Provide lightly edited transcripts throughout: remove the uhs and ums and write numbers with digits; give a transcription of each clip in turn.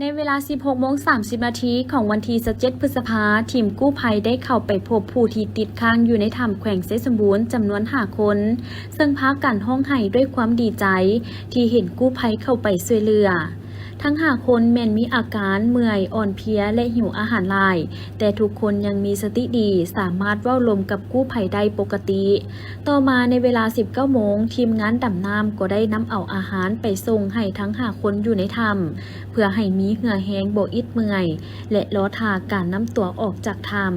ในเวลา 16:30 น.ของวันที่ 17 พฤษภาคม ทีมกู้ภัยได้เข้าไปพบผู้ที่ติดค้างอยู่ในถ้ำแขวงเซสมบูรณ์จำนวน5 คน ซึ่งพากันร้องไห้ด้วยความดีใจที่เห็นกู้ภัยเข้าไปช่วยเหลือ ทั้ง5 คนแม้นมีอาการเมื่อยอ่อนเพลียและหิวอาหารหลาย แต่ทุกคนยังมีสติดีสามารถเว้าลมกับกู้ภัยได้ปกติ ต่อมาในเวลา 19 โมงทีมงานดำน้ำก็ได้นำเอาอาหารไปส่งให้ทั้ง5 คนอยู่ในถ้ำเพื่อให้มีเหงื่อแห้งบ่อิดเมื่อยและรอท่าการนำตัวออกจากถ้ำ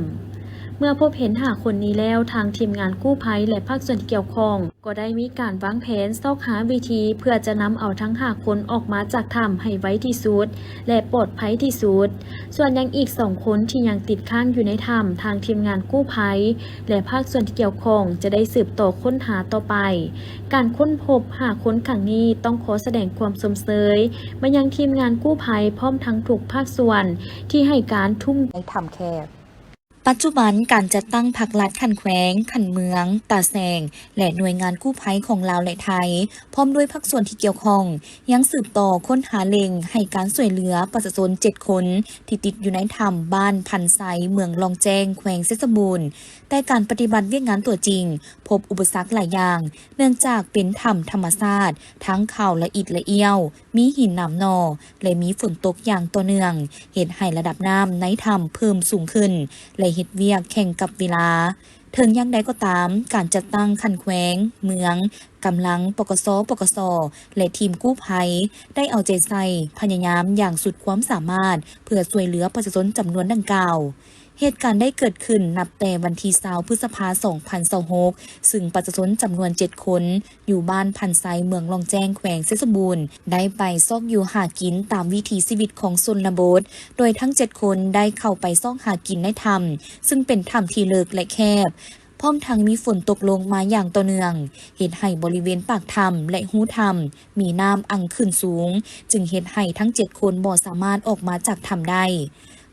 เมื่อพบเห็น5 คนนี้แล้วทางทีมงานกู้ภัยและภาคส่วนที่เกี่ยวข้องก็ได้มีการวางแผนซอกหาวิธีเพื่อจะนำเอาทั้ง5 คนออกมาจากถ้ำให้ไวที่สุดและปลอดภัยที่สุดส่วนยังอีก2 คนที่ยังติดค้างอยู่ในถ้ำทางทีมงานกู้ภัยและภาคส่วนที่เกี่ยวข้องจะได้สืบต่อค้นหาต่อไปการค้นพบ5 คนครั้งนี้ต้องขอแสดงความสมเสยมายังทีมงานกู้ภัยพร้อมทั้งทุกภาคส่วนที่ให้การทุ่มในถ้ำแคบปัจจุบันการจัดตั้งพรรครัฐขันแขวงขันเมืองตาแสงและหน่วยงานกู้ภัยของลาวและไทยพร้อมด้วยภาคส่วนที่เกี่ยวข้องยังสืบต่อค้นหาเล็งให้การช่วยเหลือประชาชน7 คนที่ติดอยู่ในถ้ำบ้านพันไซเมืองลองแจ้งแขวงเซสบูรณ์แต่การปฏิบัติเวียกงานตัวจริงพบอุปสรรคหลายอย่างเนื่องจากเป็นถ้ำธรรมชาติทั้งเขาละอิฐละเอี้ยวมีหินหนามนอและมีฝนตกอย่างต่อเนื่องเฮ็ดให้ระดับน้ำในถ้ำเพิ่มสูงขึ้นและเฮ็ดเวียกแข่งกับเวลาถึงอย่างใดก็ตามการจัดตั้งขันแขวงเมืองกำลังปกสและทีมกู้ภัยได้เอาใจใส่พยายามอย่างสุดความสามารถเพื่อช่วยเหลือประชาชนจำนวนดังกล่าวเหตุการณ์ได้เกิดขึ้นนับแต่วันที่20 พฤษภาคม 2026ซึ่งประชาชนจำนวน7 คนอยู่บ้านพันไซเมืองลองแจ้งแขวงเซสบูรณ์ได้ไปซอกอยู่หากินตามวิถีชีวิตของชนบทโดยทั้ง7 คนได้เข้าไปซอกหากินในถ้ำซึ่งเป็นถ้ำที่ลึกและแคบพร้อมทั้งมีฝนตกลงมาอย่างต่อเนื่องเฮ็ดให้บริเวณปากถ้ำและหูถ้ำมีน้ำอังขึ้นสูงจึงเฮ็ดให้ทั้ง7 คนบ่สามารถออกมาจากถ้ำได้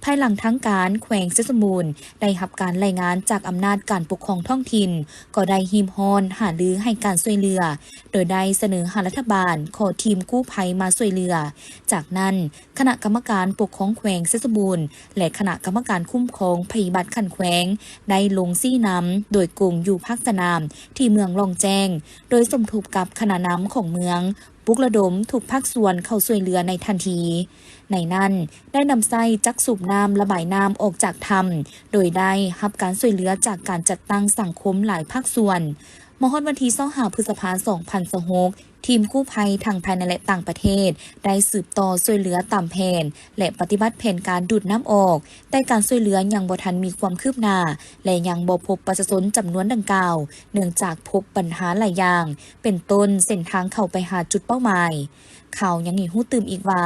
ภายหลังทั้งการแขวงเซสบูรณ์ได้รับการรายงานจากอำนาจการปกครองท้องถิ่นก็ได้หิมฮ้อนหารือให้การช่วยเหลือโดยได้เสนอให้รัฐบาลขอทีมกู้ภัยมาช่วยเหลือจากนั้นคณะกรรมการปกครองแขวงเซสบูรณ์และคณะกรรมการคุ้มครองภัยพิบัติขันแขวงได้ลงซี่น้ำโดยกลุ่มอยู่ภาคสนามที่เมืองลองแจ้งโดยสมทบกับคณะน้ำของเมืองปลุกระดมถูกภาคส่วนเข้าช่วยเหลือในทันทีในนั้นได้นำไส้จักสูบน้ำระบายน้ำออกจากถ้ำโดยได้รับการช่วยเหลือจากการจัดตั้งสังคมหลายภาคส่วนมฮวันที่25 พฤษภาคม 2026ทีมกู้ภัยทางภายในและต่างประเทศได้สืบต่อช่วยเหลือตามแผนและปฏิบัติแผนการดูดน้ำออกแต่การช่วยเหลือยังบ่ทันมีความคืบหน้าและยังบ่พบประชาชนจำนวนดังกล่าวเนื่องจากพบปัญหาหลายอย่างเป็นต้นเส้นทางเข้าไปหาจุดเป้าหมายข่าวยังมีหู้ตื่มอีกว่า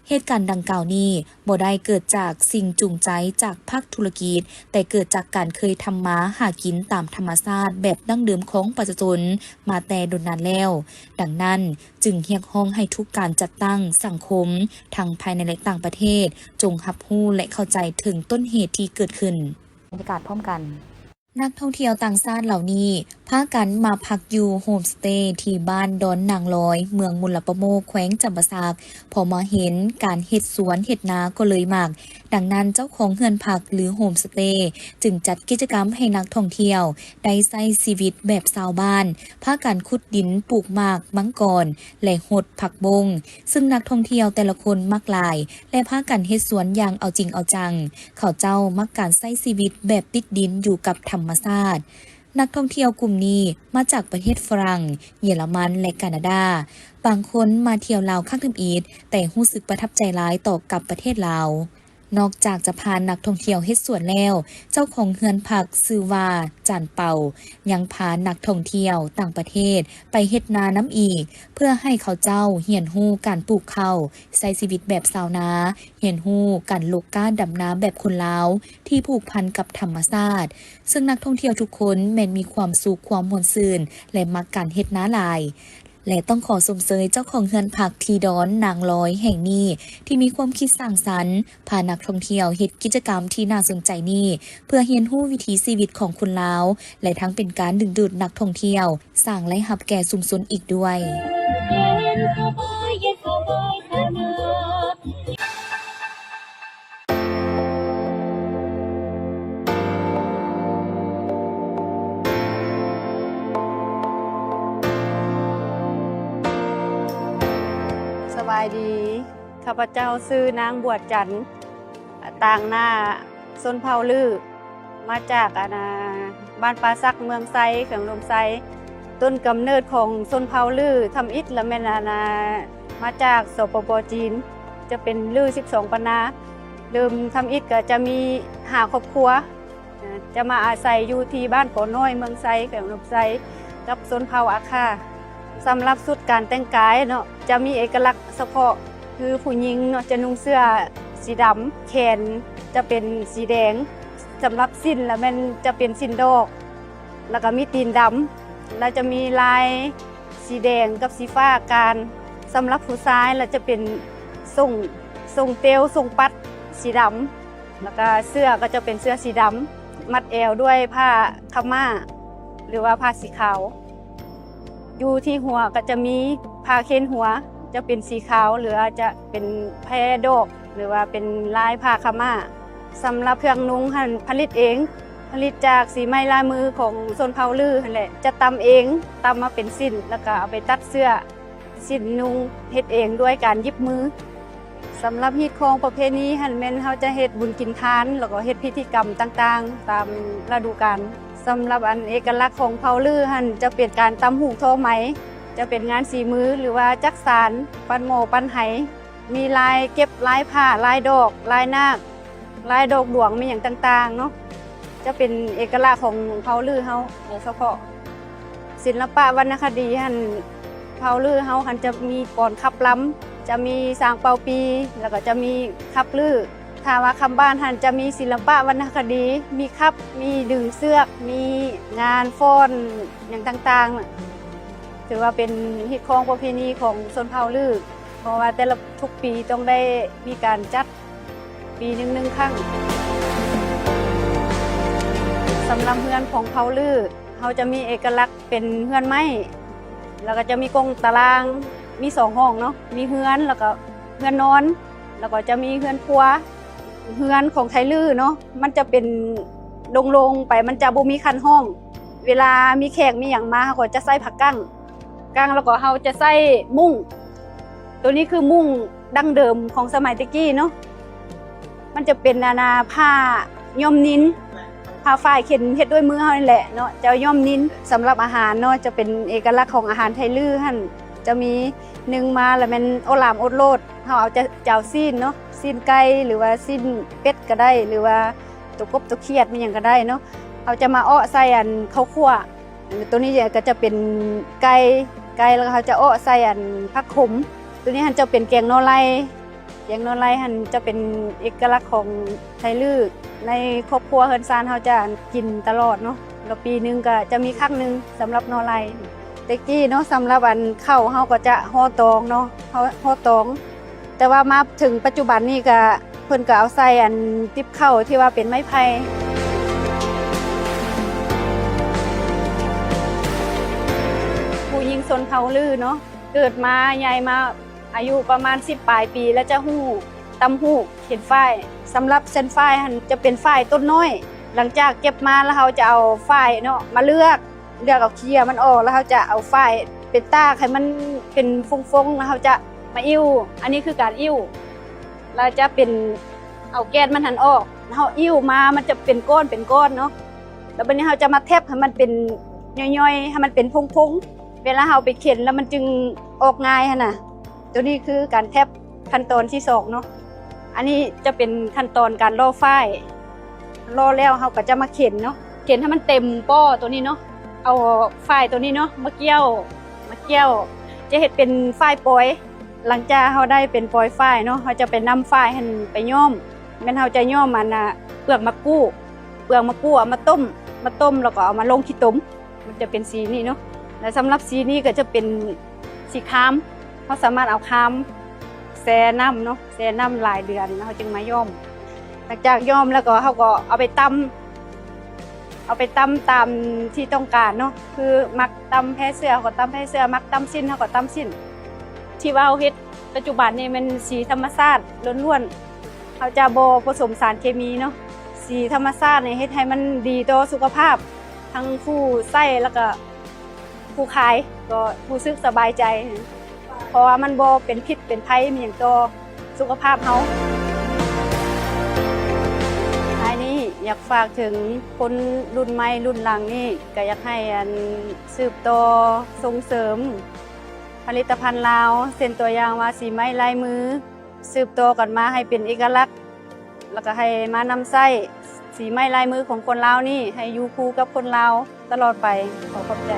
เหตุการณ์ดังกล่าวนี้บ่ได้เกิดจากสิ่งจูงใจจากภาคธุรกิจแต่เกิดจากการเคยทำมาหากินตามธรรมชาติแบบดั้งเดิมของประชาชนมาแต่ดนนานแล้วดังนั้นจึงเรียกร้องให้ทุกการจัดตั้งสังคมทั้งภายในและต่างประเทศจงรับรู้และเข้าใจถึงต้นเหตุที่เกิดขึ้นบรรยากาศพร้อมกันนักท่องเที่ยวต่างชาติเหล่านี้พากันมาพักอยู่โฮมสเตย์ที่บ้านดอนนางลอยเมืองมุลประโมกแขวงจำปาสักพอมาเห็นการเฮ็ดสวนเฮ็ดนาก็เลยมักดังนั้นเจ้าของเฮือนพักหรือโฮมสเตย์จึงจัดกิจกรรมให้นักท่องเที่ยวได้ใช้ชีวิตแบบชาวบ้านพากันขุดดินปลูกหมากมังกรและหดผักบงซึ่งนักท่องเที่ยวแต่ละคนมักหลายและพากันเฮ็ดสวนอย่างเอาจริงเอาจังเขาเจ้ามักการใช้ชีวิตแบบติดดินอยู่กับธรรมชาตินักท่องเที่ยวกลุ่มนี้มาจากประเทศฝรั่งเยอรมันและแคนาดาบางคนมาเที่ยวลาวคักทำอีดแต่รู้สึกประทับใจหลายต่อกับประเทศลาวนอกจากจะพานักท่องเที่ยวเฮ็ดสวนแล้วเจ้าของเฮือนผักชื่อว่าจานเป่ายังพานักท่องเที่ยวต่างประเทศไปเฮ็ดนาน้ำอีกเพื่อให้เขาเจ้าเรียนรู้การปลูกข้าวใช้ชีวิตแบบชาวนาเรียนรู้การลกก้าดำนาแบบคนลาวที่ผูกพันกับธรรมชาติซึ่งนักท่องเที่ยวทุกคนแม้นมีความสุขความม่วนซื่นและมักการเฮ็ดนาหลายและต้องขอสมเสยเจ้าของเฮือนผักทีดอนนางลอยแห่งนี้ที่มีความคิดสร้างสรรค์พานักท่องเที่ยวเฮ็ดกิจกรรมที่น่าสนใจนี้เพื่อเรียนรู้วิถีชีวิตของคนลาวและทั้งเป็นการดึงดูดนักท่องเที่ยวสร้างรายรับแก่ชุมชนอีกด้วย ายดีข้าพเจ้าชื่อนางบวชจันทร์ต่างหน้าชนเผ่าลือมาจากบ้านปาซักเมืองไซเขื่องลมไซต้นกำเนิดของชนเผ่าลือทำอิฐและแม่นมาจากสปป.จีนจะเป็นลือ12 ปันนาเดิมทำอิฐก็จะมี5 ครอบครัวจะมาอาศัยอยู่ที่บ้านโกน้อยเมืองไซเขื่องลมไซกับชนเผ่าอาคาสำหรับชุดการแต่งกายเนาะจะมีเอกลักษณ์เฉพาะคือผู้หญิงเนาะจะนุ่งเสื้อสีดำแขนจะเป็นสีแดงสำหรับสิ้นแล้วมันจะเป็นสิ้นดอกแล้วก็มีตีนดำแล้วจะมีลายสีแดงกับสีฟ้าการสำหรับผู้ชายแล้วจะเป็นทรงเตวทรงปัดสีดำแล้วก็เสื้อก็จะเป็นเสื้อสีดำมัดเอวด้วยผ้าขม่าหรือว่าผ้าสีขาวอยู่ที่หัวก็จะมีผ้าเค้นหัวจะเป็นสีขาวหรืออาจจะเป็นแพรดอกหรือว่าเป็นลายผ้าขม่าสำหรับเครื่องนุ่งหันผลิตเองผลิตจากสีไม้ลายมือของชนเผ่าลือนั่นแหละจะตำเองตำมาเป็นสิ้นแล้วก็เอาไปตัดเสื้อสิ้นนุ่งเฮ็ดเองด้วยการยิบมือสำหรับฮีตของประเพณีหันแม่นเขาจะเฮ็ดบุญกินทานแล้วก็เฮ็ดพิธีกรรมต่างๆตามฤดูกาลสำหรับเอกลักษณ์ของเผ่าลือหันจะเป็นการตำหูกทอไหมจะเป็นงานสีมือหรือว่าจักสานปั้นโมปั้นไหมีลายเก็บลายผ้าลายดอกลายนาคลายดอกหลวงมีอย่างต่างๆเนาะจะเป็นเอกลักษณ์ของเผ่าลือเฮาโดยเฉพาะศิลปะวรรณคดีหันเผ่าลือเฮาหันจะมีก่อนขับล้ำจะมีสางเป่าปีแล้วก็จะมีขับลือถ้าว่าคำบ้านหันจะมีศิลปะวรรณคดีมีขับมีดึงเสือกมีงานฟ้อนอย่างต่างๆถือว่าเป็นฮิตของประเพณีของชนเผ่าลือเพราะว่าแต่ละทุกปีต้องได้มีการจัดปีหนึ่งครั้งสำหรับเฮือนของเผ่าลือเขาจะมีเอกลักษณ์เป็นเฮือนไม้แล้วก็จะมีกรงตารางมี2 ห้องเนาะมีเฮือนแล้วก็เฮือนนอนแล้วก็จะมีเฮือนครัวเฮือนของไทยลือเนาะมันจะเป็นลงไปมันจะบ่มีคันห้องเวลามีแขกมีอย่างมาเขาก็จะใส่ผักกั้งแล้วก็เขาจะใส่มุ้งตัวนี้คือมุ้งดั้งเดิมของสมัยตะกี้เนาะมันจะเป็นผ้าย้อมนิ้นผ้าฝ้ายเข็นเฮ็ดด้วยมือเฮานี่แหละเนาะจะย้อมนิ้นสำหรับอาหารเนาะจะเป็นเอกลักษณ์ของอาหารไทยลือหั่นจะมีนึ่งมาแล้วมันโอลามโอดโลดเฮาเอาจะเจ้าซีนเนาะซีนไก่หรือว่าซีนเป็ดก็ได้หรือว่าตัวกบตัวเขียดมีหยังก็ได้เนาะเขาจะมาอ้อใส่ข้าวคั่วตัวนี้ก็จะเป็นไก่แล้วเขาจะอ้อใส่ผักขมตัวนี้หันจะเป็นแกงนอไลหันจะเป็นเอกลักษณ์ของไทยลือในครอบครัวเฮือนซานเขาจะกินตลอดเนาะแล้วปีนึงก็จะมีครั้งนึงสำหรับนอไลตะกี้เนาะสำหรับข้าวเขาก็จะห่อตองเนาะห่อตองแต่ว่ามาถึงปัจจุบันนี้ก็เพิ่นก็เอาใส่ติ๊บข้าวที่ว่าเป็นไม้ไผ่ผู้หญิงชนเผ่าลือเนาะเกิดมาใหญ่มาอายุประมาณ10 ปลายปีแล้วจะหู้ตำหู้เข็นฝ้ายสำหรับเส้นฝ้ายจะเป็นฝ้ายต้นน้อยหลังจากเก็บมาแล้วเขาจะเอาฝ้ายเนาะมาเลือกเอาเคลียร์มันออกแล้วเขาจะเอาฝ้ายเป็นตากให้มันเป็นฟงๆแล้วเขาจะมาอิ่วอันนี้คือการอิ่วเราจะเป็นเอาแก๊สมันหันออกเขาอิ่วมามันจะเป็นก้อนเนาะแล้วบัดนี้เขาจะมาแทบให้มันเป็นย่อยๆให้มันเป็นพงๆเวลาเขาไปเข็นแล้วมันจึงออกง่ายหั่นน่ะตัวนี้คือการแทบขั้นตอนที่2เนาะอันนี้จะเป็นขั้นตอนการล่อฝ้ายล่อแล้วเขาก็จะมาเข็นเนาะเข็นให้มันเต็มป้อตัวนี้เนาะเอาฝ้ายตัวนี้เนาะมาเกี่ยวจะเฮ็ดเป็นฝ้ายปอยหลังจากเขาได้เป็นปอยฝ้ายเนาะเขาจะไปนำฝ้ายให้ไปย้อมแม่นเขาจะย้อมมันเปลือกมะกู้เอามาต้มแล้วก็เอามาลงขี้ต้มมันจะเป็นสีนี้เนาะและสำหรับสีนี้ก็จะเป็นสีครามเขาสามารถเอาครามแช่น้ำเนาะแช่น้ำหลายเดือนเขาจึงมาย้อมหลังจากย้อมแล้วก็เขาก็เอาไปตำตามที่ต้องการเนาะคือมักตำแพ้เสื้อเขาก็ตำแพ้เสื้อมักตำสิ้นเขาก็ตำสิ้นที่ว่าเฮ็ดปัจจุบันนี่มันสีธรรมชาติล้วนๆเขาจะบ่ผสมสารเคมีเนาะสีธรรมชาตินี่เฮ็ดให้มันดีต่อสุขภาพทั้งผู้ใช้แล้วก็ผู้ขายก็รู้สึกสบายใจ เพราะว่ามันบ่เป็นพิษเป็นภัยมีหยังต่อสุขภาพเฮาท้ายนี้อยากฝากถึงคนรุ่นใหม่รุ่นหลังนี่ก็อยากให้สืบต่อส่งเสริมผลิตภัณฑ์ลาวเส้นตัวอย่างว่าสีไม้ลายมือสืบต่อกันมาให้เป็นเอกลักษณ์แล้วก็ให้มานำใช้สีไม้ลายมือของคนลาวนี่ให้อยู่คู่กับคนลาวตลอดไปขอขอบใจ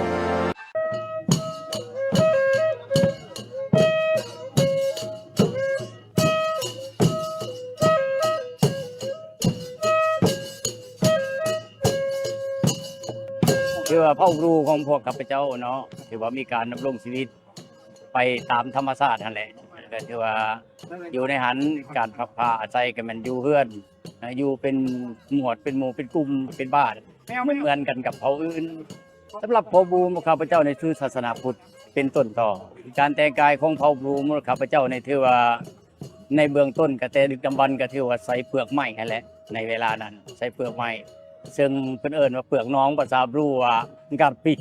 ถือว่าพ่อครูของพวกข้าพเจ้าเนาะถือว่ามีการดำรงชีวิตไปตามธรรมชาตินั่นแหละก็ถือว่าอยู่ในหันการพักผ้าอาศัยกันมันอยู่เพื่อนอยู่เป็นหมวดเป็นหมู่เป็นกลุ่มเป็นบ้านเหมือนกันกับเผ่าอื่นสำหรับเผ่าบูมข้าพเจ้าในชื่อศาสนาพุทธเป็นต้นต่อการแต่งกายของเผ่าบูมข้าพเจ้าในถือว่าในเบื้องต้นก็แต่ดึกดำบรรพ์ก็ถือว่าใส่เปลือกไม้นั่นแหละในเวลานั้นใส่เปลือกไม้ซึ่งเพิ่นเอิ้นว่าเปลือกน้องภาษาบรูว่ากับปิ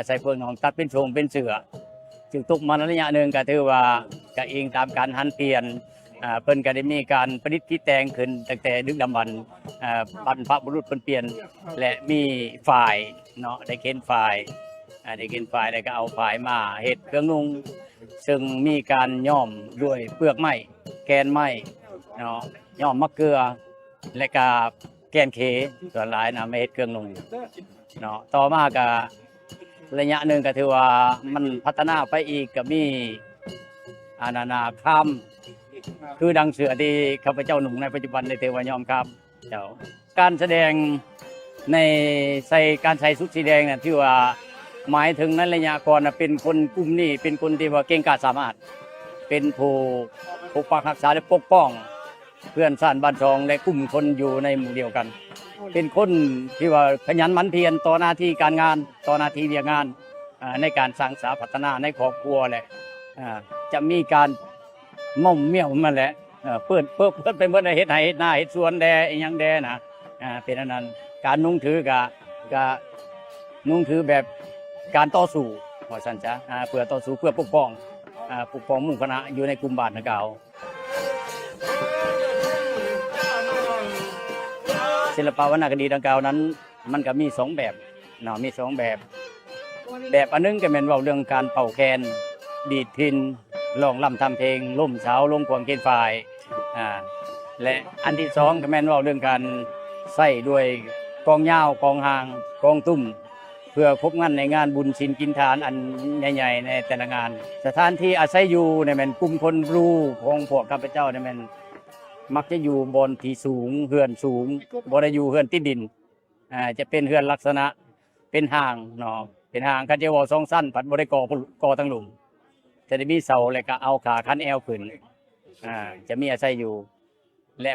ใส่เปลือกน้องตัดเป็นโฉมเป็นเสือจึงตกมาระยะหนึ่งก็ถือว่าก็เองตามการหันเปลี่ยนเพิ่นก็ได้มีการประดิษฐ์ที่แต่งขึ้นตั้งแต่ดึกดำบรรพ์บรรพบุรุษเพิ่นเปลี่ยนและมีฝ่ายเนาะได้เข็นฝ่ายแล้วก็เอาฝ่ายมาเฮ็ดเครื่องนุ่งซึ่งมีการย้อมด้วยเปลือกไม้แกนไม้เนาะย้อมมะเกลือและก็แกนเคส่วนหลายนะไม่เฮ็ดเครื่องนุ่งเนาะต่อมาก็ระยะหนึ่งก็ถือว่ามันพัฒนาไปอีกก็มีนานาข้ามคือดังเสือที่ข้าพเจ้าหนุ่มในปัจจุบันในเทวายอมครับเจ้าการแสดงในการใส่ชุดสีแดงเนี่ยที่ว่าหมายถึงในระยะก่อนเป็นคนกลุ่มนี้เป็นคนที่ว่าเก่งกาจสามารถเป็นผู้ปกปักรักษาและปกป้องเพื่อนสานบ้านชองและกลุ่มคนอยู่ในหมู่เดียวกันเป็นคนที่ว่าขยันหมั่นเพียรต่อหน้าที่การงานต่อหน้าที่เรียกงานในการสร้างสรรค์พัฒนาในครอบครัวแหละจะมีการม่อมเมี่ยวมาแหละเปิดไปเมื่อเฮ็ดไร่เฮ็ดนาเฮ็ดสวนแดอีหยังแดนะเป็นอันนั้นการนุ่งถือก็นุ่งถือแบบการต่อสู้ว่าซั่นจ้ะเพื่อต่อสู้เพื่อปกป้องหมู่คณะอยู่ในกลุ่มบ้านเก่าศิลปวรรณคดีดังกล่าวนั้นมันก็มี2แบบเนาะมี2แบบอันนึงก็แม่นเว้าเรื่องการเป่าแคนดีดพิณร้องร่ำทำเพลงล่มเสาลงควงเกณฑ์ฝ่ายและอันที่2ก็แม่นเว้าเรื่องการใส่ด้วยกองยาวกองหางกองตุ้มเพื่อครบงานในงานบุญศีลกินทานอันใหญ่ๆในแต่ละงานสถานที่อาศัยอยู่เนี่ยแม่นกลุ่มคนรู้ของพวกข้าพเจ้าเนี่ยแม่นมักจะอยู่บนที่สูงเฮือนสูงบ่ได้อยู่เฮือนติดดินจะเป็นเฮือนลักษณะเป็นห่างเนาะเป็นห่างคันจะว่า2ชั้นปัดบ่ได้ก่อทั้งหลุมจะได้มีเสาแล้วก็เอาขาคันแอวขึ้นจะมีอาศัยอยู่และ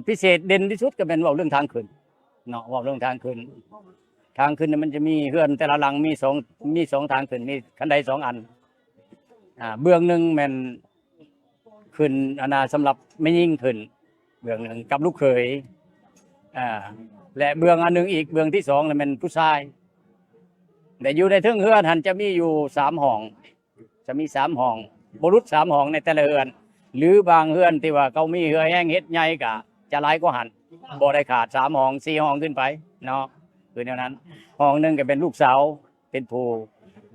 พิเศษเด่นที่สุดก็เป็นเว้าเรื่องทางขึ้นเนาะเว้าเรื่องทางขึ้นเนี่ยมันจะมีเฮือนแต่ละหลังมี2ทางขึ้นมีคันใด2อันเบื้องหนึงแม่นขึ้นสำหรับไม่ยิ่งขึ้นเบื้องหนึงกับลูกเขยและเบื้องอันนึงอีกเบื้องที่2น่ะแม่นผู้ชายแต่อยู่ในเทิงเฮือนหันจะมีอยู่3ห้องจะมี3ห้องบ่รุษ3ห้องในแต่ละเฮือนหรือบางเฮือนที่ว่าเขามีเฮือแห้งเฮ็ดใหญ่ก็จะหลายกว่าหันบ่ได้ขาด3ห้อง4ห้องขึ้นไปเนาะคือแนวนั้นห้องนึงก็เป็นลูกสาวเป็นผู้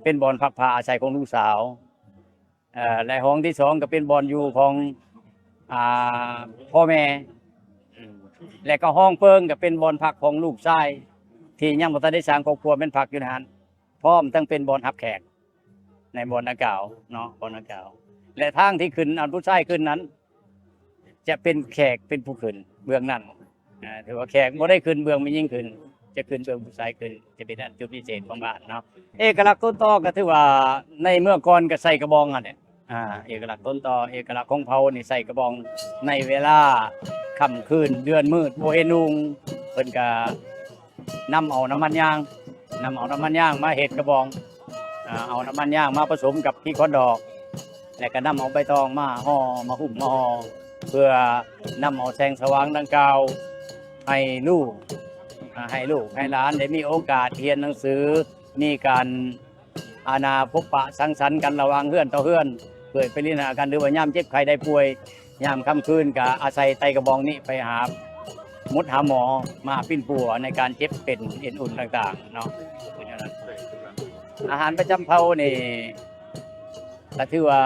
เป็นบ่อนพักผ้าอาศัยของลูกสาวและห้องที่2ก็เป็นบ่อนอยู่ของพ่อแม่และก็ห้องเพิงก็เป็นบ่อนพักของลูกชายที่ยังบ่ทันได้สร้างครอบครัวเป็นพักอยู่นั่นพร้อมทั้งเป็นบ่อนรับแขกในบ่อนดังกล่าวเนาะบ่อนดังกล่าวและทางที่ขึ้นอันผู้ชายขึ้นนั้นจะเป็นแขกเป็นผู้ขึ้นเบื้องนั้นถือว่าแขกบ่ได้ขึ้นเบื้องไม่ยิ่งขึ้นจะขึ้นเบื้องผู้ชายขึ้นจะเป็นจุดพิเศษของบ้านเนาะเอกลักษณ์ต้นตอก็ถือว่าในเมื่อก่อนก็ใส่กระบองอันนี้เอกลักษณ์ต้นตอเอกลักษณ์ของเผ่านี่ใส่กระบองในเวลาค่ำคืนเดือนมืดบ่เห็นนุงเพิ่นก็นำเอาน้ำมันย่างมาเฮ็ดกระบองเอาน้ำมันย่างมาผสมกับขี้คอนดอกแล้วก็นำเอาใบตองมาห่อมาหุ้มมาห่อเพื่อนำเอาแสงสว่างดังกล่าวให้ลูกให้หลานได้มีโอกาสเรียนหนังสือมีการพบปะสังสรรค์กันระหว่างเฮือนต่อเฮือน เกิดไปลิ้นหากันหรือว่ายามเจ็บไข้ได้ป่วยยามค่ำคืนก็อาศัยไตกระบองนี้ไปหามุดหาหมอมาปิ้นปัวในการเจ็บเป็นเอ็นอุ่นต่างๆเนาะอาหารประจำเผ่านี่ก็ถือว่า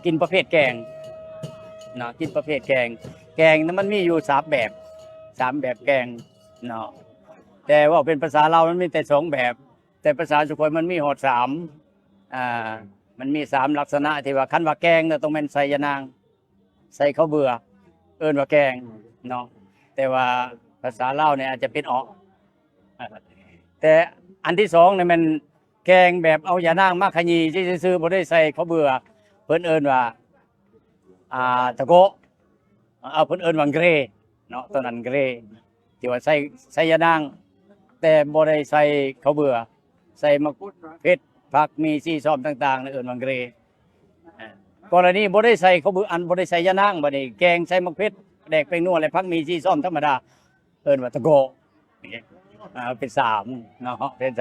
กินประเภทแกงเนาะกินประเภทแกงนั้นมันมีอยู่3 แบบแกงเนาะแต่ว่าเป็นภาษาเรามันมีแต่2 แบบแต่ภาษาสุโขทัยมันมีหอด3มันมี3 ลักษณะที่ว่าคันว่าแกงเนี่ยต้องเป็นใส่ยะนางใส่ข้าวเบื่อเอิ้นว่าแกงเนาะแต่ว่าภาษาลาวเนี่ยอาจจะเป็นออกแต่อันที่2เนี่ยมันแกงแบบเอายะนางมาขยี้ซื่อๆบ่ได้ใส่ข้าวเบื่อเพิ่นเอิ้นว่าตะโกเอาเพิ่นเอิ้นว่าเกรเนาะตอนนั้นเกรที่ว่าใส่ยะนางแต่บ่ได้ใส่ข้าวเบื่อใส่มะกรูดเผ็ดผักมีซี่ซ้อมต่างๆเอิ้นว่าเกรกรณีบ่ได้ใส่ข้าวเบื่อบ่ได้ใส่ยะนางบัดนี้แกงใส่มะเผ็ดแดกแป้งนัวและผักมีซี่ซ้อมธรรมดาเอิ้นว่าตะโกเป็น3เนาะเป็น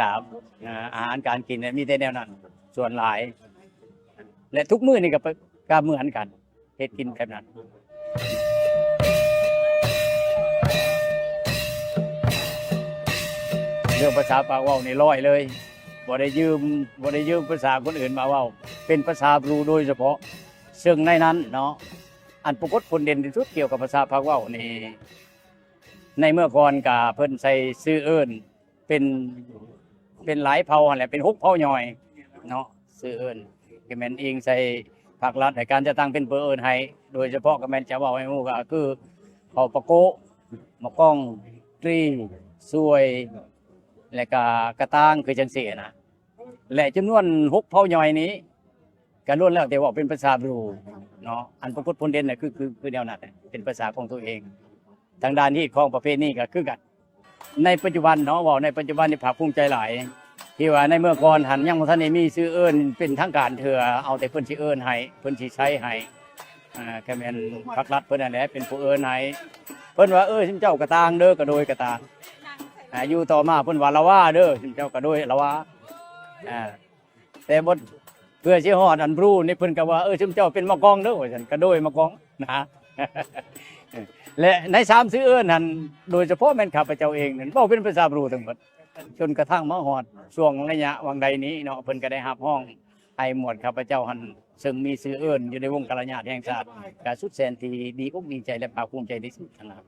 3อาหารการกินเนี่ยมีแต่แนวนั้นส่วนหลายและทุกมื้อนี่ก็เหมือนกันเฮ็ดกินแบบนั้นเรื่องภาษาปากเว้านี่ร้อยเลยบ่ได้ยืมภาษาคนอื่นมาเว้าเป็นภาษาบรูโดยเฉพาะซึ่งในนั้นเนาะอันปรากฏผลเด่นที่สุดเกี่ยวกับภาษาปากเว้านี่ในเมื่อก่อนก็เพิ่นใส่ชื่อเอิ้นเป็นหลายเผ่าหั่นแหละเป็น6 เผ่าย่อยเนาะชื่อเอิ้นก็แม่นอิงใส่ภาครัฐในการจะตั้งเป็นเบอร์เอิ้นให้โดยเฉพาะก็แม่นจะเว้าให้ฮู้ก็คือเผ่าปะโกะมะก้องตรีซวยและก็กระตางคือจังซี่นะและจำนวน6 เผ่าย่อยนี้ก็ล้วนแล้วแต่ว่าเป็นภาษาบรูเนาะอันปรากฏผลเด่นน่ะคือแนวนั้นเป็นภาษาของตัวเองทางด้านที่ของประเภทนี้ก็คือกันในปัจจุบันเนาะว่าในปัจจุบันนี่ภาคภูมิใจหลายที่ว่าในเมื่อก่อนหันยังบ่ทันได้มีชื่อเอิ้นเป็นทางการเถื่อเอาแต่เพิ่นสิเอิ้นให้เพิ่นสิใช้ให้ก็แม่นภาครัฐเพิ่นนั่นแหละเป็นผู้เอิ้นให้เพิ่นว่าชิมเจ้ากระตางเด้อกระโดยกระตางอยู่ต่อมาเพิ่นว่าละว่าเด้อชิมเจ้ากระโดยละว่าแต่บ่เพื่อสิฮอดอันบรูนี่เพิ่นก็ว่าชิมเจ้าเป็นมะกองเด้อว่าซั่นกระโดยมะกองนะและใน3ชื่อเอิ้นนั่นโดยเฉพาะแม่นข้าพเจ้าเองนั่นเว้าเป็นภาษาบรูทั้งหมดจนกระทั่งมาฮอดช่วงระยะวังใดนี้เนาะเพิ่นก็ได้รับห้องให้หมวดข้าพเจ้าหั่นซึ่งมีชื่อเอิ้นอยู่ในวงการญาติแห่งชาติก็สุดแสนที่ดีอกดีใจและภาคภูมิใจที่สุดนะครับ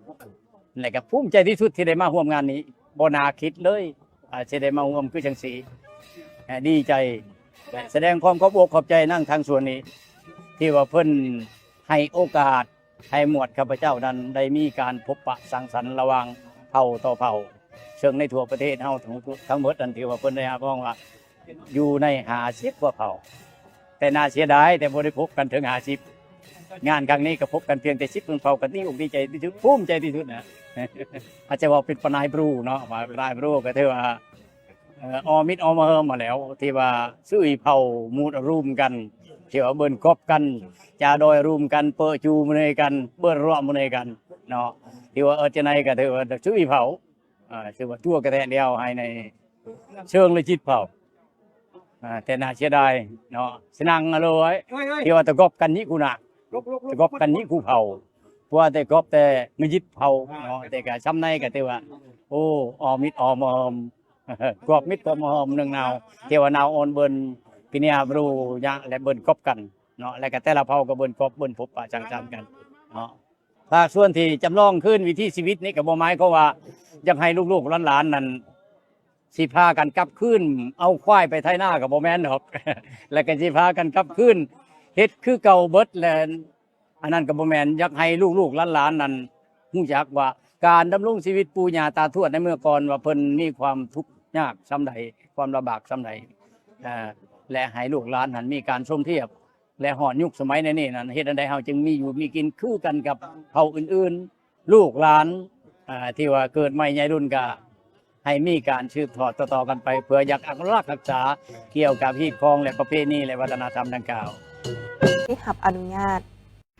และก็ภูมิใจที่สุดที่ได้มาร่วมงานนี้บ่น่าคิดเลยสิได้มาร่วมคือจังซี่ดีใจและแสดงความขอบอกขอบใจนั่งทางส่วนนี้ที่ว่าเพิ่นให้โอกาสให้หมวดข้าพเจ้านั้นได้มีการพบปะสังสรรค์ระหว่างเผ่าต่อเผ่าเชิงในทั่วประเทศเฮาทั้งหมดนั่นถือว่าเพิ่นได้รับรองว่าอยู่ใน50 กว่าเผ่าแต่น่าเสียดายแต่บ่ได้พบกันถึง50งานครั้งนี้ก็พบกันเพียงแต่10เผ่ากันนี่อกดีใจที่สุดภูมิใจที่สุดนะอาจจะว่าเป็นปนายบรูเนาะว่าปนายบรูก็ถือว่าอมิตรอมเฮิมมาแล้วที่ว่าซุยเผ่ามูดรุมกันที่ว่าเบิ่นกบกันจาดอยรุมกันเปอจูมื้อนี้กันเบิ่นรอมื้อนี้กันเนาะที่ว่าจังได๋ก็ถือว่าซุยเผ่าถือว่าตัวกระแทกเดียวให้ในเชิงเลยจิตเผาแต่น่าเสียดายเนาะสนังเลยที่ว่าตะกบกันนี้กูน่ะตะกบกันนี้กูเผาเพราะว่าแต่กบแต่ไม่ยึดเผาเนาะแต่ก็ช้ำในก็ถือว่าโอ้อมิตรอมหอมกบมิตรกบหอมนึงนาวเทวานาวอ่อนเบิ่นกินยาบรูยะและเบิ่นกบกันเนาะแล้วก็แต่ละเผ่าก็เบิ่นกบเบิ่นพบปะจังๆกันเนาะภาคส่วนที่จำลองขึ้นวิถีชีวิตนี้ก็บ่หมายความว่าอยากให้ลูกๆหลานๆนั่นสิพากันกลับคืนเอาควายไปไถนาก็บ่แม่นดอก แล้วก็สิพากันกลับคืนเฮ็ดคือเก่าเบิดแล้วอันนั้นก็บ่แม่นอยากให้ลูกๆหลานๆนั่นฮู้จักว่าการดำรงชีวิตปู่ย่าตาทวดในเมื่อก่อนว่าเพิ่นมีความทุกข์ยากส่ำใดความลำบากส่ำใดและให้ลูกหลานนั้นมีการชมเทียบและฮอดยุคสมัยนี้นั่นเฮ็ดอันใดเฮาจึงมีอยู่มีกินคือกันกับเผ่าอื่นๆลูกหลานที่ว่าเกิดใหม่ใหญ่รุ่นก็ให้มีการสืบทอดต่อๆกันไปเพื่ออยากอนุรักษ์รักษาเกี่ยวกับฮีตคองและประเพณีและวัฒนธรรมดังกล่าว ได้รับอนุญาต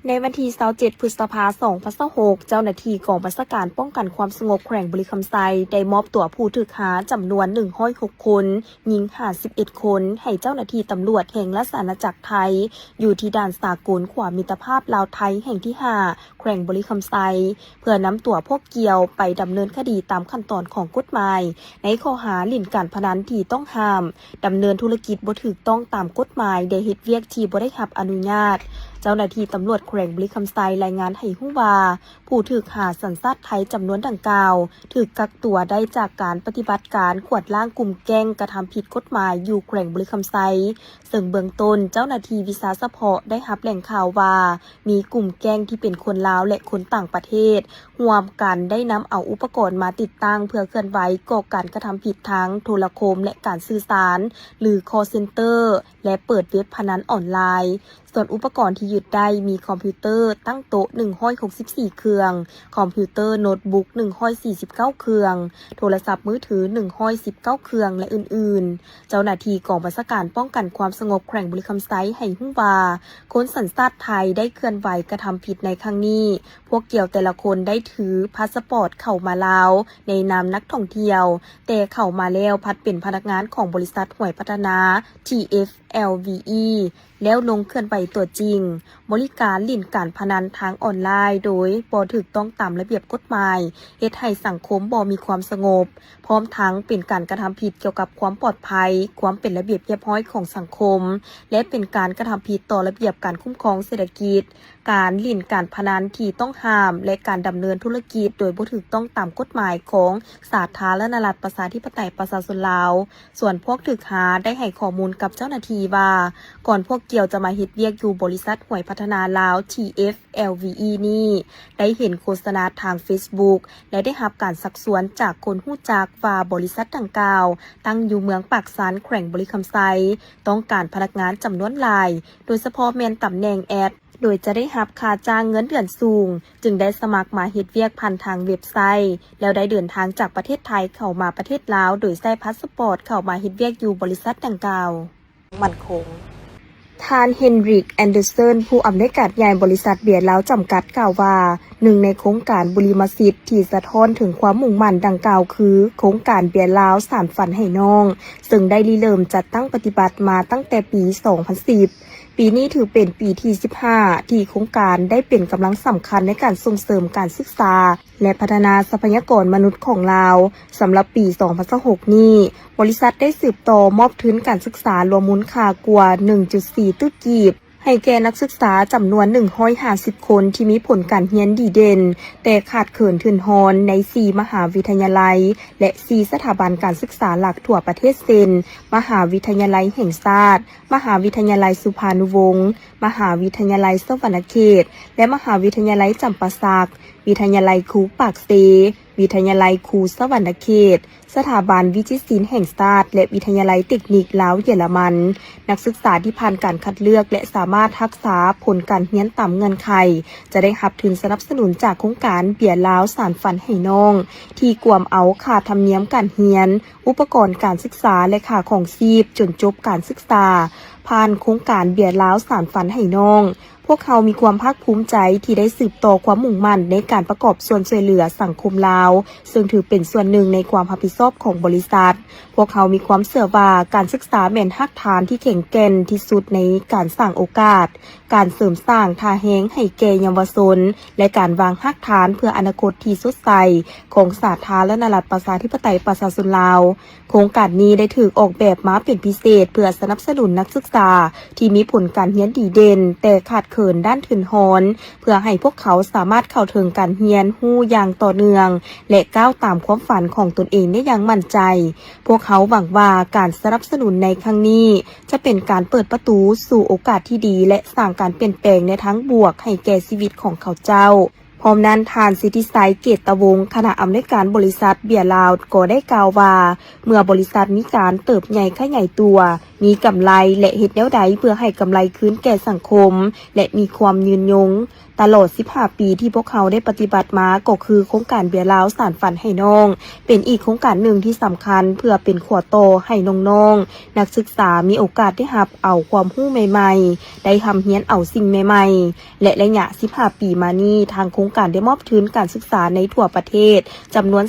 ในวันที่27 พฤษภาคม 2026 เจ้าหน้าที่กองบัญชาการป้องกันความสงบแขวงบริคำไซได้มอบตัวผู้ถูกหาจำนวน106 คนหญิง51 คนให้เจ้าหน้าที่ตำรวจแห่งราชอาณาจักรไทยอยู่ที่ด่านสากลความมิตรภาพลาวไทยแห่งที่ 5 แขวงบริคำไซเพื่อนำตัวพวกเกี่ยวไปดำเนินคดีตามขั้นตอนของกฎหมายในข้อหาหลิ่นการพนันที่ต้องห้ามดำเนินธุรกิจบ่ถูกต้องตามกฎหมายได้เฮ็ดเวียกที่บ่ได้รับอนุญาตเจ้าหน้าที่ตำรวจแขวงบริคำไซรายงานให้ฮู้ว่าผู้ถูกหาสัญชาติไทยจำนวนดังกล่าวถูกกักตัวได้จากการปฏิบัติการกวดล้างกลุ่มแก๊งกระทำผิดกฎหมายอยู่แขวงบริคำไซซึ่งเบื้องต้นเจ้าหน้าที่วิสาสะเพาะได้รับแหล่งข่าวว่ามีกลุ่มแก๊งที่เป็นคนลาวและคนต่างประเทศร่วมกันได้นำเอาอุปกรณ์มาติดตั้งเพื่อเคลื่อนไหวก่อการกระทำผิดทางโทรคมและการสื่อสารหรือ call center และเปิดเว็บพนันออนไลน์ส่วนอุปกรณ์ที่ยึดได้มีคอมพิวเตอร์ตั้งโต๊ะ164 เครื่องคอมพิวเตอร์โน้ตบุ๊ก149 เครื่องโทรศัพท์มือถือ119 เครื่องและอื่นๆเจ้าหน้าที่กองบัญชาการป้องกันความสงบแขวงบริคำไซให้ฮู้ว่าคนสัญชาติไทยได้เคลื่อนไหวกระทำผิดในครั้งนี้พวกเกี่ยวแต่ละคนได้ถือพาสปอร์ตเข้ามาลาวในนามนักท่องเที่ยวแต่เข้ามาแล้วพัดเป็นพนักงานของบริษัทหวยพัฒนา TFLVE แล้วลงเคลื่อนไหวตัวจริงบริการหลิ่นการพนันทางออนไลน์โดยบ่ถูกต้องตามระเบียบกฎหมายเฮ็ดให้สังคมบ่มีความสงบพร้อมทั้งเป็นการกระทำผิดเกี่ยวกับความปลอดภัยความเป็นระเบียบเรียบร้อยของสังคมและเป็นการกระทำผิดต่อระเบียบการคุ้มครองเศรษฐกิจการหลิ่นการพนันที่ต้องห้ามและการดำเนินธุรกิจโดยบ่ถูกต้องตามกฎหมายของสาธารณรัฐประชาธิปไตยประชาชนลาวส่วนพวกถูกหาได้ให้ข้อมูลกับเจ้าหน้าที่ว่าก่อนพวกเกี่ยวจะมาเฮ็ดเวียกอยู่บริษัทหวยพัฒนาลาว TFLVE นี่ได้เห็นโฆษณาทาง Facebook และได้รับการสักสวนจากคนฮู้จักว่าบริษัทดังกล่าวตั้งอยู่เมืองปากสันแขวงบริคำไซต้องการพนักงานจำนวนหลายโดยเฉพาะแม่นตำแหน่งแอดโดยจะได้รับค่าจ้างเงินเดือนสูงจึงได้สมัครมาเฮ็ดเวียกผ่านทางเว็บไซต์แล้วได้เดินทางจากประเทศไทยเข้ามาประเทศลาวโดยใช้พาสปอร์ตเข้ามาเฮ็ดเวียกอยู่บริษัทดังกล่าวมั่นคงท่านเฮนริกแอนเดอร์สันผู้อำนวยการใหญ่บริษัทเบียร์ลาวจำกัดกล่าวว่าหนึ่งในโครงการบุริมสิทธิ์ที่สะท้อนถึงความมุ่งมั่นดังกล่าวคือโครงการเบียร์ลาวสานฝันให้น้องซึ่งได้ริเริ่มจัดตั้งปฏิบัติมาตั้งแต่ปี 2010 ปีนี้ถือเป็นปีที่ 15 ที่โครงการได้เป็นกำลังสำคัญในการส่งเสริมการศึกษาและพัฒนาทรัพยากรมนุษย์ของลาวสำหรับปี 2026 นี้บริษัทได้สืบต่อมอบทุนการศึกษารวมมูลค่ากว่า 1.4 ตึกกีบให้แก่นักศึกษาจำนวน150 คนที่มีผลการเรียนดีเด่นแต่ขาดเขินทุนฮอนใน 4 มหาวิทยาลัยและ 4 สถาบันการศึกษาหลักทั่วประเทศเช่นมหาวิทยาลัยแห่งชาติมหาวิทยาลัยสุภานุวงศ์มหาวิทยาลัยสวรรณเขตและมหาวิทยาลัยจำปาสักวิทยาลัยครูปากเซวิทยาลัยครูสวรรณเขตสถาบันวิจิตรศิลป์แห่งชาติและวิทยาลัยเทคนิคลาวเยอรมันนักศึกษาที่ผ่านการคัดเลือกและสามารถรักษาผลการเรียนตามเงื่อนไขจะได้รับทุนสนับสนุนจากโครงการเบียร์ลาวสานฝันให้น้องที่กวมเอาค่าธรรมเนียมการเรียนอุปกรณ์การศึกษาและค่าของชีพจนจบการศึกษาผ่านโครงการเบียร์ลาวสานฝันให้น้องพวกเขามีความภาคภูมิใจที่ได้สืบต่อความมุ่งมั่นในการประกอบส่วนช่วยเหลือสังคมลาวซึ่งถือเป็นส่วนหนึ่งในความรับผิดชอบของบริษัทพวกเขามีความเชื่อว่าการศึกษาแม่นรากฐานที่แข็งแกร่งที่สุดในการสร้างโอกาสการเสริมสร้างท่าแห้งให้แก่เยาวชนและการวางรากฐานเพื่ออนาคตที่สดใสของสาธารณรัฐประชาธิปไตยประชาชนลาวโครงการนี้ได้ถูกออกแบบมาเป็นพิเศษเพื่อสนับสนุนนักศึกษาที่มีผลการเรียนดีเด่นแต่ขาดเขินด้านทุนฮอนเพื่อให้พวกเขาสามารถเข้าถึงการเรียนรู้อย่างต่อเนื่องและก้าวตามความฝันของตนเองได้อย่างมั่นใจพวกเขาหวังว่าการสนับสนุนในครั้งนี้จะเป็นการเปิดประตูสู่โอกาสที่ดีและสร้างการเปลี่ยนแปลงในทางบวกให้แก่ชีวิตของเขาเจ้าพร้อมนั้นทานสิทธิไซเกตตะวงคณะอำนวยการบริษัทเบียร์ลาวก็ได้กล่าวว่าเมื่อบริษัทมีการเติบใหญ่ขยายตัวมีกำไรและเฮ็ดแนวใดเพื่อให้กำไรคืนแก่สังคมและมีความยืนยง ตลอด 15 ปีที่พวกเขาได้ปฏิบัติมาก็คือโครงการเบียร์ลาวสานฝันให้น้อง เป็นอีกโครงการหนึ่งที่สำคัญเพื่อเป็นขวดโตให้น้องๆนักศึกษามีโอกาสได้รับเอาความรู้ใหม่ๆได้ทำเฮียนเอาสิ่งใหม่ๆและระยะ 15 ปีมานี้ทางโครงการได้มอบทุนการศึกษาในทั่วประเทศจำนวน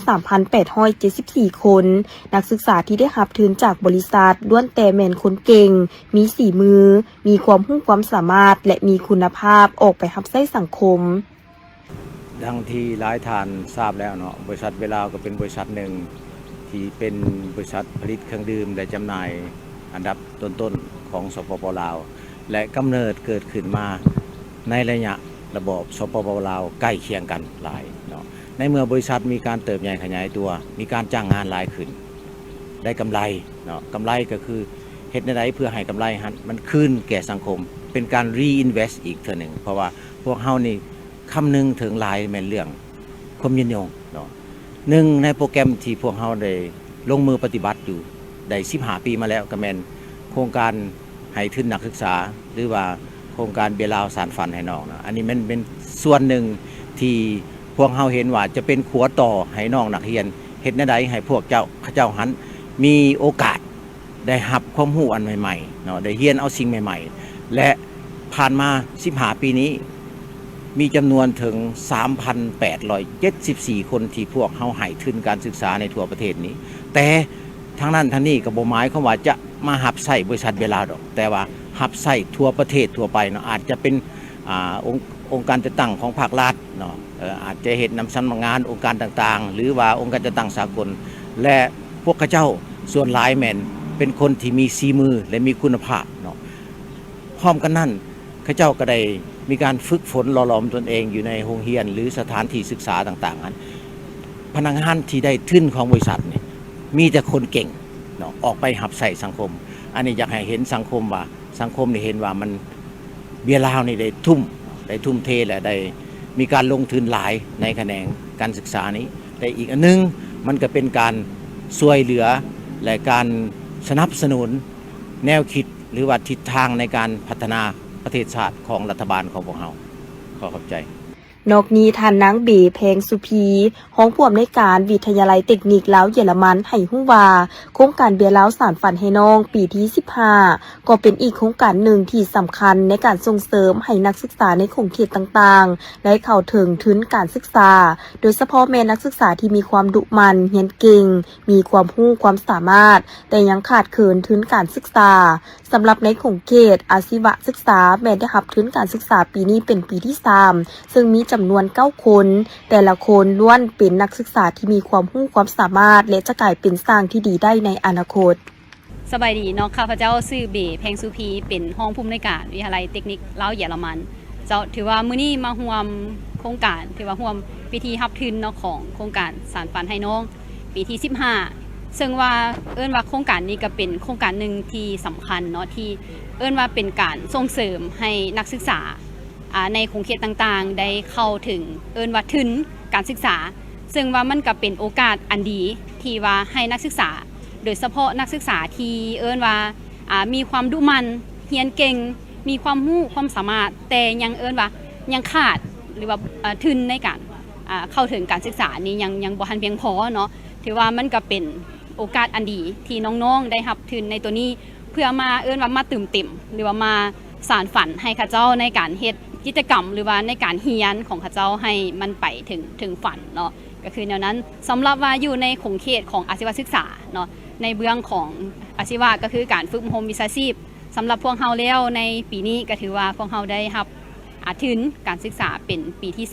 3,874 คนนักศึกษาที่ได้รับทุนจากบริษัทล้วนแต่แม่นคนเก่งมีฝีมือมีความรู้ความสามารถและมีคุณภาพออกไปรับใช้สังคม ดังที่หลายท่านทราบแล้วเนาะบริษัทเวลาก็เป็นบริษัทหนึ่งที่เป็นบริษัทผลิตเครื่องดื่มและจำหน่ายอันดับต้นๆของสปป.ลาวและกำเนิดเกิดขึ้นมาในระยะระบบสปป.ลาวใกล้เคียงกันหลายเนาะในเมื่อบริษัทมีการเติบใหญ่ขยายตัวมีการจ้างงานหลายขึ้นได้กำไรเนาะกำไรก็คือเฮ็ดในเพื่อให้กำไรมันคืนแก่สังคมเป็นการ reinvest อีกเท่านึงเพราะว่าพวกเฮานี่คำนึงถึงหลายแม่นเรื่องความยืนยงเนาะหนึ่งในโปรแกรมที่พวกเฮาได้ลงมือปฏิบัติอยู่ได้15 ปีมาแล้วก็แม่นโครงการให้ทุนนักศึกษาหรือว่าโครงการเบียร์ลาวสานฝันให้น้องนะอันนี้มันเป็นส่วนหนึ่งที่พวกเฮาเห็นว่าจะเป็นขัวต่อให้น้องนักเรียนเฮ็ดแนวใดให้พวกเจ้าหันมีโอกาสได้รับความรู้อันใหม่ๆเนาะได้เรียนเอาสิ่งใหม่ๆและผ่านมา15 ปีนี้มีจำนวนถึง 3,874 คนที่พวกเฮาให้ทุนการศึกษาในทั่วประเทศนี้แต่ทางนั้นทางนี้ก็บ่หมายความว่าจะมาหับใส่บริษัทเวลาดอกแต่ว่าหับใส่ทั่วประเทศทั่วไปเนาะอาจจะเป็นองค์การจัดตั้งของภาครัฐเนาะอาจจะเฮ็ดนำสำนักงานองค์การต่างๆหรือว่าองค์การจัดตั้งสากลและพวกเขาเจ้าส่วนหลายแม่นเป็นคนที่มีฝีมือและมีคุณภาพเนาะพร้อมกันนั้นเขาเจ้าก็ได้มีการฝึกฝนหล่อหลอมตนเองอยู่ในโรงเรียนหรือสถานที่ศึกษาต่างๆนั้นพนักงานที่ได้ทุนของบริษัทเนี่ยมีแต่คนเก่งเนาะออกไปหับใส่สังคมอันนี้อยากให้เห็นสังคมว่าสังคมนี่เห็นว่ามันเบียร์ลาวนี่ได้ทุ่มเทและได้มีการลงทุนหลายในแขนงการศึกษานี้แต่อีกอันนึงมันก็เป็นการช่วยเหลือและการสนับสนุนแนวคิดหรือว่าทิศทางในการพัฒนาประเทศชาติของรัฐบาลของพวกเราขอบใจ นอกนี้ท่านนางเบแพงสุพีห้องผู้อำนวยการวิทยาลัยเทคนิคลาวเยอรมันให้ฮู้ว่าโครงการเบียร์ลาวสานฝันให้น้องปีที่ 15 ก็เป็นอีกโครงการหนึ่งที่สำคัญในการส่งเสริมให้นักศึกษาในขงเขตต่างๆได้เข้าถึงทุนการศึกษาโดยเฉพาะแม่นักศึกษาที่มีความดุมันเรียนเก่งมีความรู้ความสามารถแต่ยังขาดเขินทุนการศึกษาสำหรับในขงเขตอาชีวศึกษาแม้ได้รับทุนการศึกษาปีนี้เป็นปีที่ 3 ซึ่งมีจำนวน 9 คนแต่ละคนล้วนเป็นนักศึกษาที่มีความรู้ความสามารถและจะกลายเป็นสร้างที่ดีได้ในอนาคต สบายดีเนาะข้าพเจ้าชื่อเบแพงสุพีเป็นห้องผู้อำนวยการวิทยาลัยเทคนิคลาวเยอรมันเจ้าถือว่ามื้อนี้มาร่วมโครงการถือว่าร่วมพิธีรับทุนเนาะของโครงการสานฝันให้น้องปีที่ 15ซึ่งว่าว่าโครงการนี้ก็เป็นโครงการหนึ่งที่สำคัญเนาะที่ว่าเป็นการส่งเสริมให้นักศึกษาในขงเขตต่างๆได้เข้าถึงว่าทุนการศึกษาซึ่งว่ามันก็เป็นโอกาสอันดีที่ว่าให้นักศึกษาโดยเฉพาะนักศึกษาที่ว่ามีความดุมันเรียนเก่งมีความรู้ความสามารถแต่ยังว่ายังขาดหรือว่าทุนในการเข้าถึงการศึกษานี้ยังบ่ทันเพียงพอเนาะถือว่ามันก็เป็นโอกาสอันดีที่น้องๆได้รับทุนในตัวนี้เพื่อมาว่ามาตื่มเต็มหรือว่ามาสานฝันให้ข้าเจ้าในการเฮ็ดกิจกรรมหรือว่าในการเรียนของข้าเจ้าให้มันไปถึงฝันเนาะก็คือแนวนั้นสำหรับว่าอยู่ในขงเขตของอาชีวศึกษาเนาะในเบื้องของอาชีวะก็คือการฝึกอบรมวิชาชีพสำหรับพวกเฮาแล้วในปีนี้ก็ถือว่าพวกเฮาได้รับทุนการศึกษาเป็นปีที่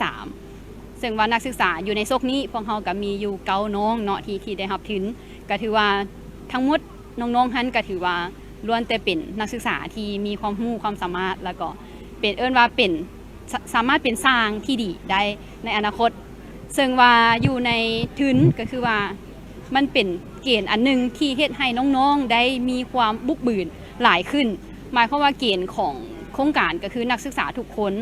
3ซึ่งว่านักศึกษาอยู่ในโซกนี้พวกเฮาก็มีอยู่9น้องเนาะที่ได้รับทุนก็ถือว่าทั้งหมดน้องๆนั้นก็ถือว่าล้วนแต่เป็นนักศึกษาที่มีความรู้ความสามารถแล้วก็เป็นว่าเป็นสามารถเป็นสร้างที่ดีได้ในอนาคตซึ่งว่าอยู่ในทุนก็คือว่ามันเป็นเกณฑ์อันนึงที่เฮ็ดให้น้องๆได้มีความบุกบืนหลายขึ้นหมายความว่าเกณฑ์ของโครงการก็คือนักศึกษาทุกคน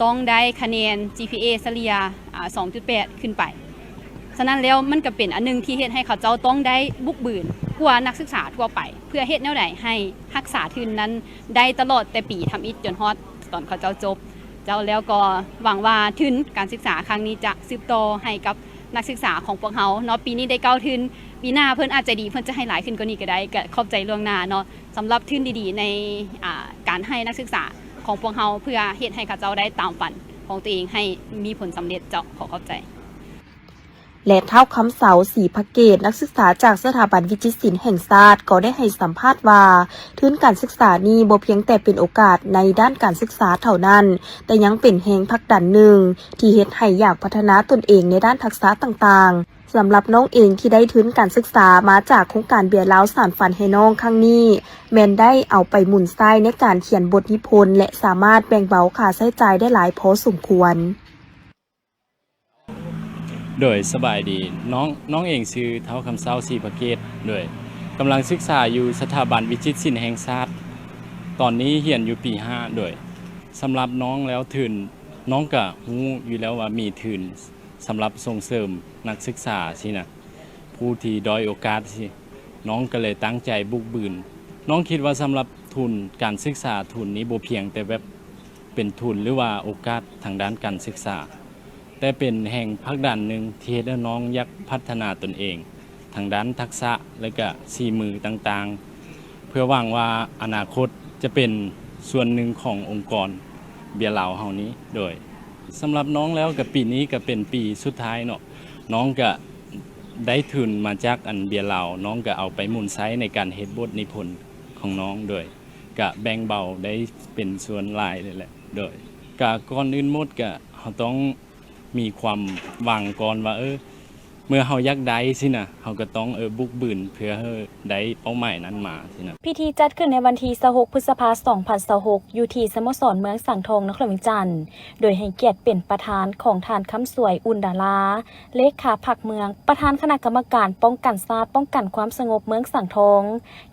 ต้องได้คะแนน GPA เฉลี่ย2.8 ขึ้นไปฉะนั้นแล้วมันก็เป็นอันนึงที่เฮ็ดให้เขาเจ้าต้องได้บุกบืนกว่านักศึกษาทั่วไปเพื่อเฮ็ดแนวใดให้รักษาทุนนั้นได้ตลอดแต่ปีทำอิฐจนฮอดตอนเขาเจ้าจบ เจ้าแล้วก็หวังว่าทุนการศึกษาครั้งนี้จะสืบต่อให้กับนักศึกษาของพวกเราเนาะปีนี้ได้9ทุนปีหน้าเพิ่นอาจจะดีเพิ่นจะให้หลายขึ้นกว่านี้ก็ได้ก็ขอบใจล่วงหน้าเนาะสำหรับทุนดีๆในการให้นักศึกษาของพวกเราเพื่อเฮ็ดให้เขาเจ้าได้ตามฝันของตัวเองให้มีผลสำเร็จเจ้าขอเข้าใจและเท่าคำเสาศรีพระเกตนักศึกษาจากสถาบันวิจิตรศิลป์แห่งชาติก็ได้ให้สัมภาษณ์ว่าทุนการศึกษานี้บ่เพียงแต่เป็นโอกาสในด้านการศึกษาเท่านั้นแต่ยังเป็นแรงผลักดันหนึ่งที่เฮ็ดให้อยากพัฒนาตนเองในด้านทักษะต่างๆสำหรับน้องเองที่ได้ทุนการศึกษามาจากโครงการเบียร์ลาวสานฝันให้น้องครั้งนี้แมนได้เอาไปหมุนไส้ในการเขียนบทนิพนธ์และสามารถแบ่งเบาค่าใช้จ่ายได้หลายพอสมควรโดยสบายดีน้องเองชื่อเท้าคำเศร้าศรีพระเกตโดยกำลังศึกษาอยู่สถาบันวิจิตรศิลป์แห่งชาติตอนนี้เรียนอยู่ปี5โดยสำหรับน้องแล้วทุนน้องก็รู้อยู่แล้วว่ามีทุนสำหรับส่งเสริมนักศึกษาสินะผู้ที่ด้อยโอกาสสิน้องก็เลยตั้งใจบุกบืนน้องคิดว่าสำหรับทุนการศึกษาทุนนี้บ่เพียงแต่แบบเป็นทุนหรือว่าโอกาสทางด้านการศึกษาแต่เป็นแห่งผลักดันหนึ่งที่ให้น้องอยากพัฒนาตนเองทางด้านทักษะและก็สีมือต่างๆเพื่อหวังว่าอนาคตจะเป็นส่วนหนึ่งขององค์กรเบียร์ลาวเฮานี้โดยสำหรับน้องแล้วกับปีนี้ก็เป็นปีสุดท้ายเนาะน้องก็ได้ทุนมาจากอันเบียร์ลาวน้องก็เอาไปหมุนใช้ในการเฮ็ดบทนิพนธ์ของน้องโดยก็แบ่งเบาได้เป็นส่วนหลายเลยแหละโดยก็ก่อนอื่นหมดก็เฮาต้องมีความหวังก่อนว่าเมื่อเฮาอยากได้สินะเฮาก็ต้องบุกบืนเพื่อให้ได้เป้าหมายนั้นมาสินะพิธีจัดขึ้นในวันที่26พฤษภาคม2026อยู่ที่สโมสรเมืองสังทองนครเวียงจันทน์โดยให้เกียรติเป็นประธานของทานคำสวยอุ่นดาราเลขาพรรคเมืองประธานคณะกรรมการป้องกันชาติป้องกันความสงบเมืองสังทอง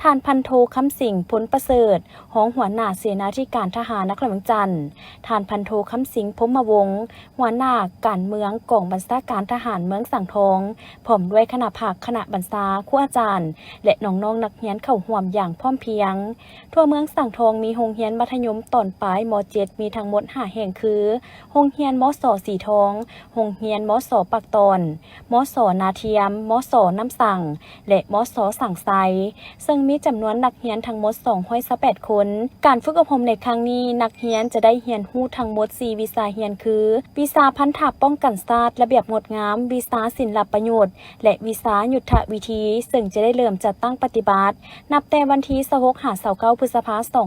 ทานพันโทคำสิงห์ผลประเสริฐรองหัวหน้าเสนาธิการทหารนครเวียงจันทน์ทานพันโทคำสิงห์พรหมวงศ์หัวหน้าการเมืองกองบัญชาการทหารเมืองสังทองพร้อมด้วยคณะภาคคณะบรรษาครูอาจารย์และน้องๆนักเรียนเข้าร่วมอย่างพร้อมเพรียงทั่วเมืองสังทองมีโรงเรียนมัธยมตอนปลายม.7 มีทั้งหมด5แห่งคือโรงเรียนม.ส.สีทองโรงเรียนม.ส.ปักตอนม.ส.นาเทียมม.ส.น้ำสั่งและม.ส.สังไซซึ่งมีจำนวนนักเรียนทั้งหมด218คนการฝึกอบรมในครั้งนี้นักเรียนจะได้เรียนรู้ทั้งหมด4วิชาเรียนคือวิชาพันธะป้องกันชาติระเบียบงดงามวิชาศิลปประยุกต์และวิชายุทธวิธีซึ่งจะได้เริ่มจัดตั้งปฏิบัตินับแต่วันที่26-29 พฤษภาคม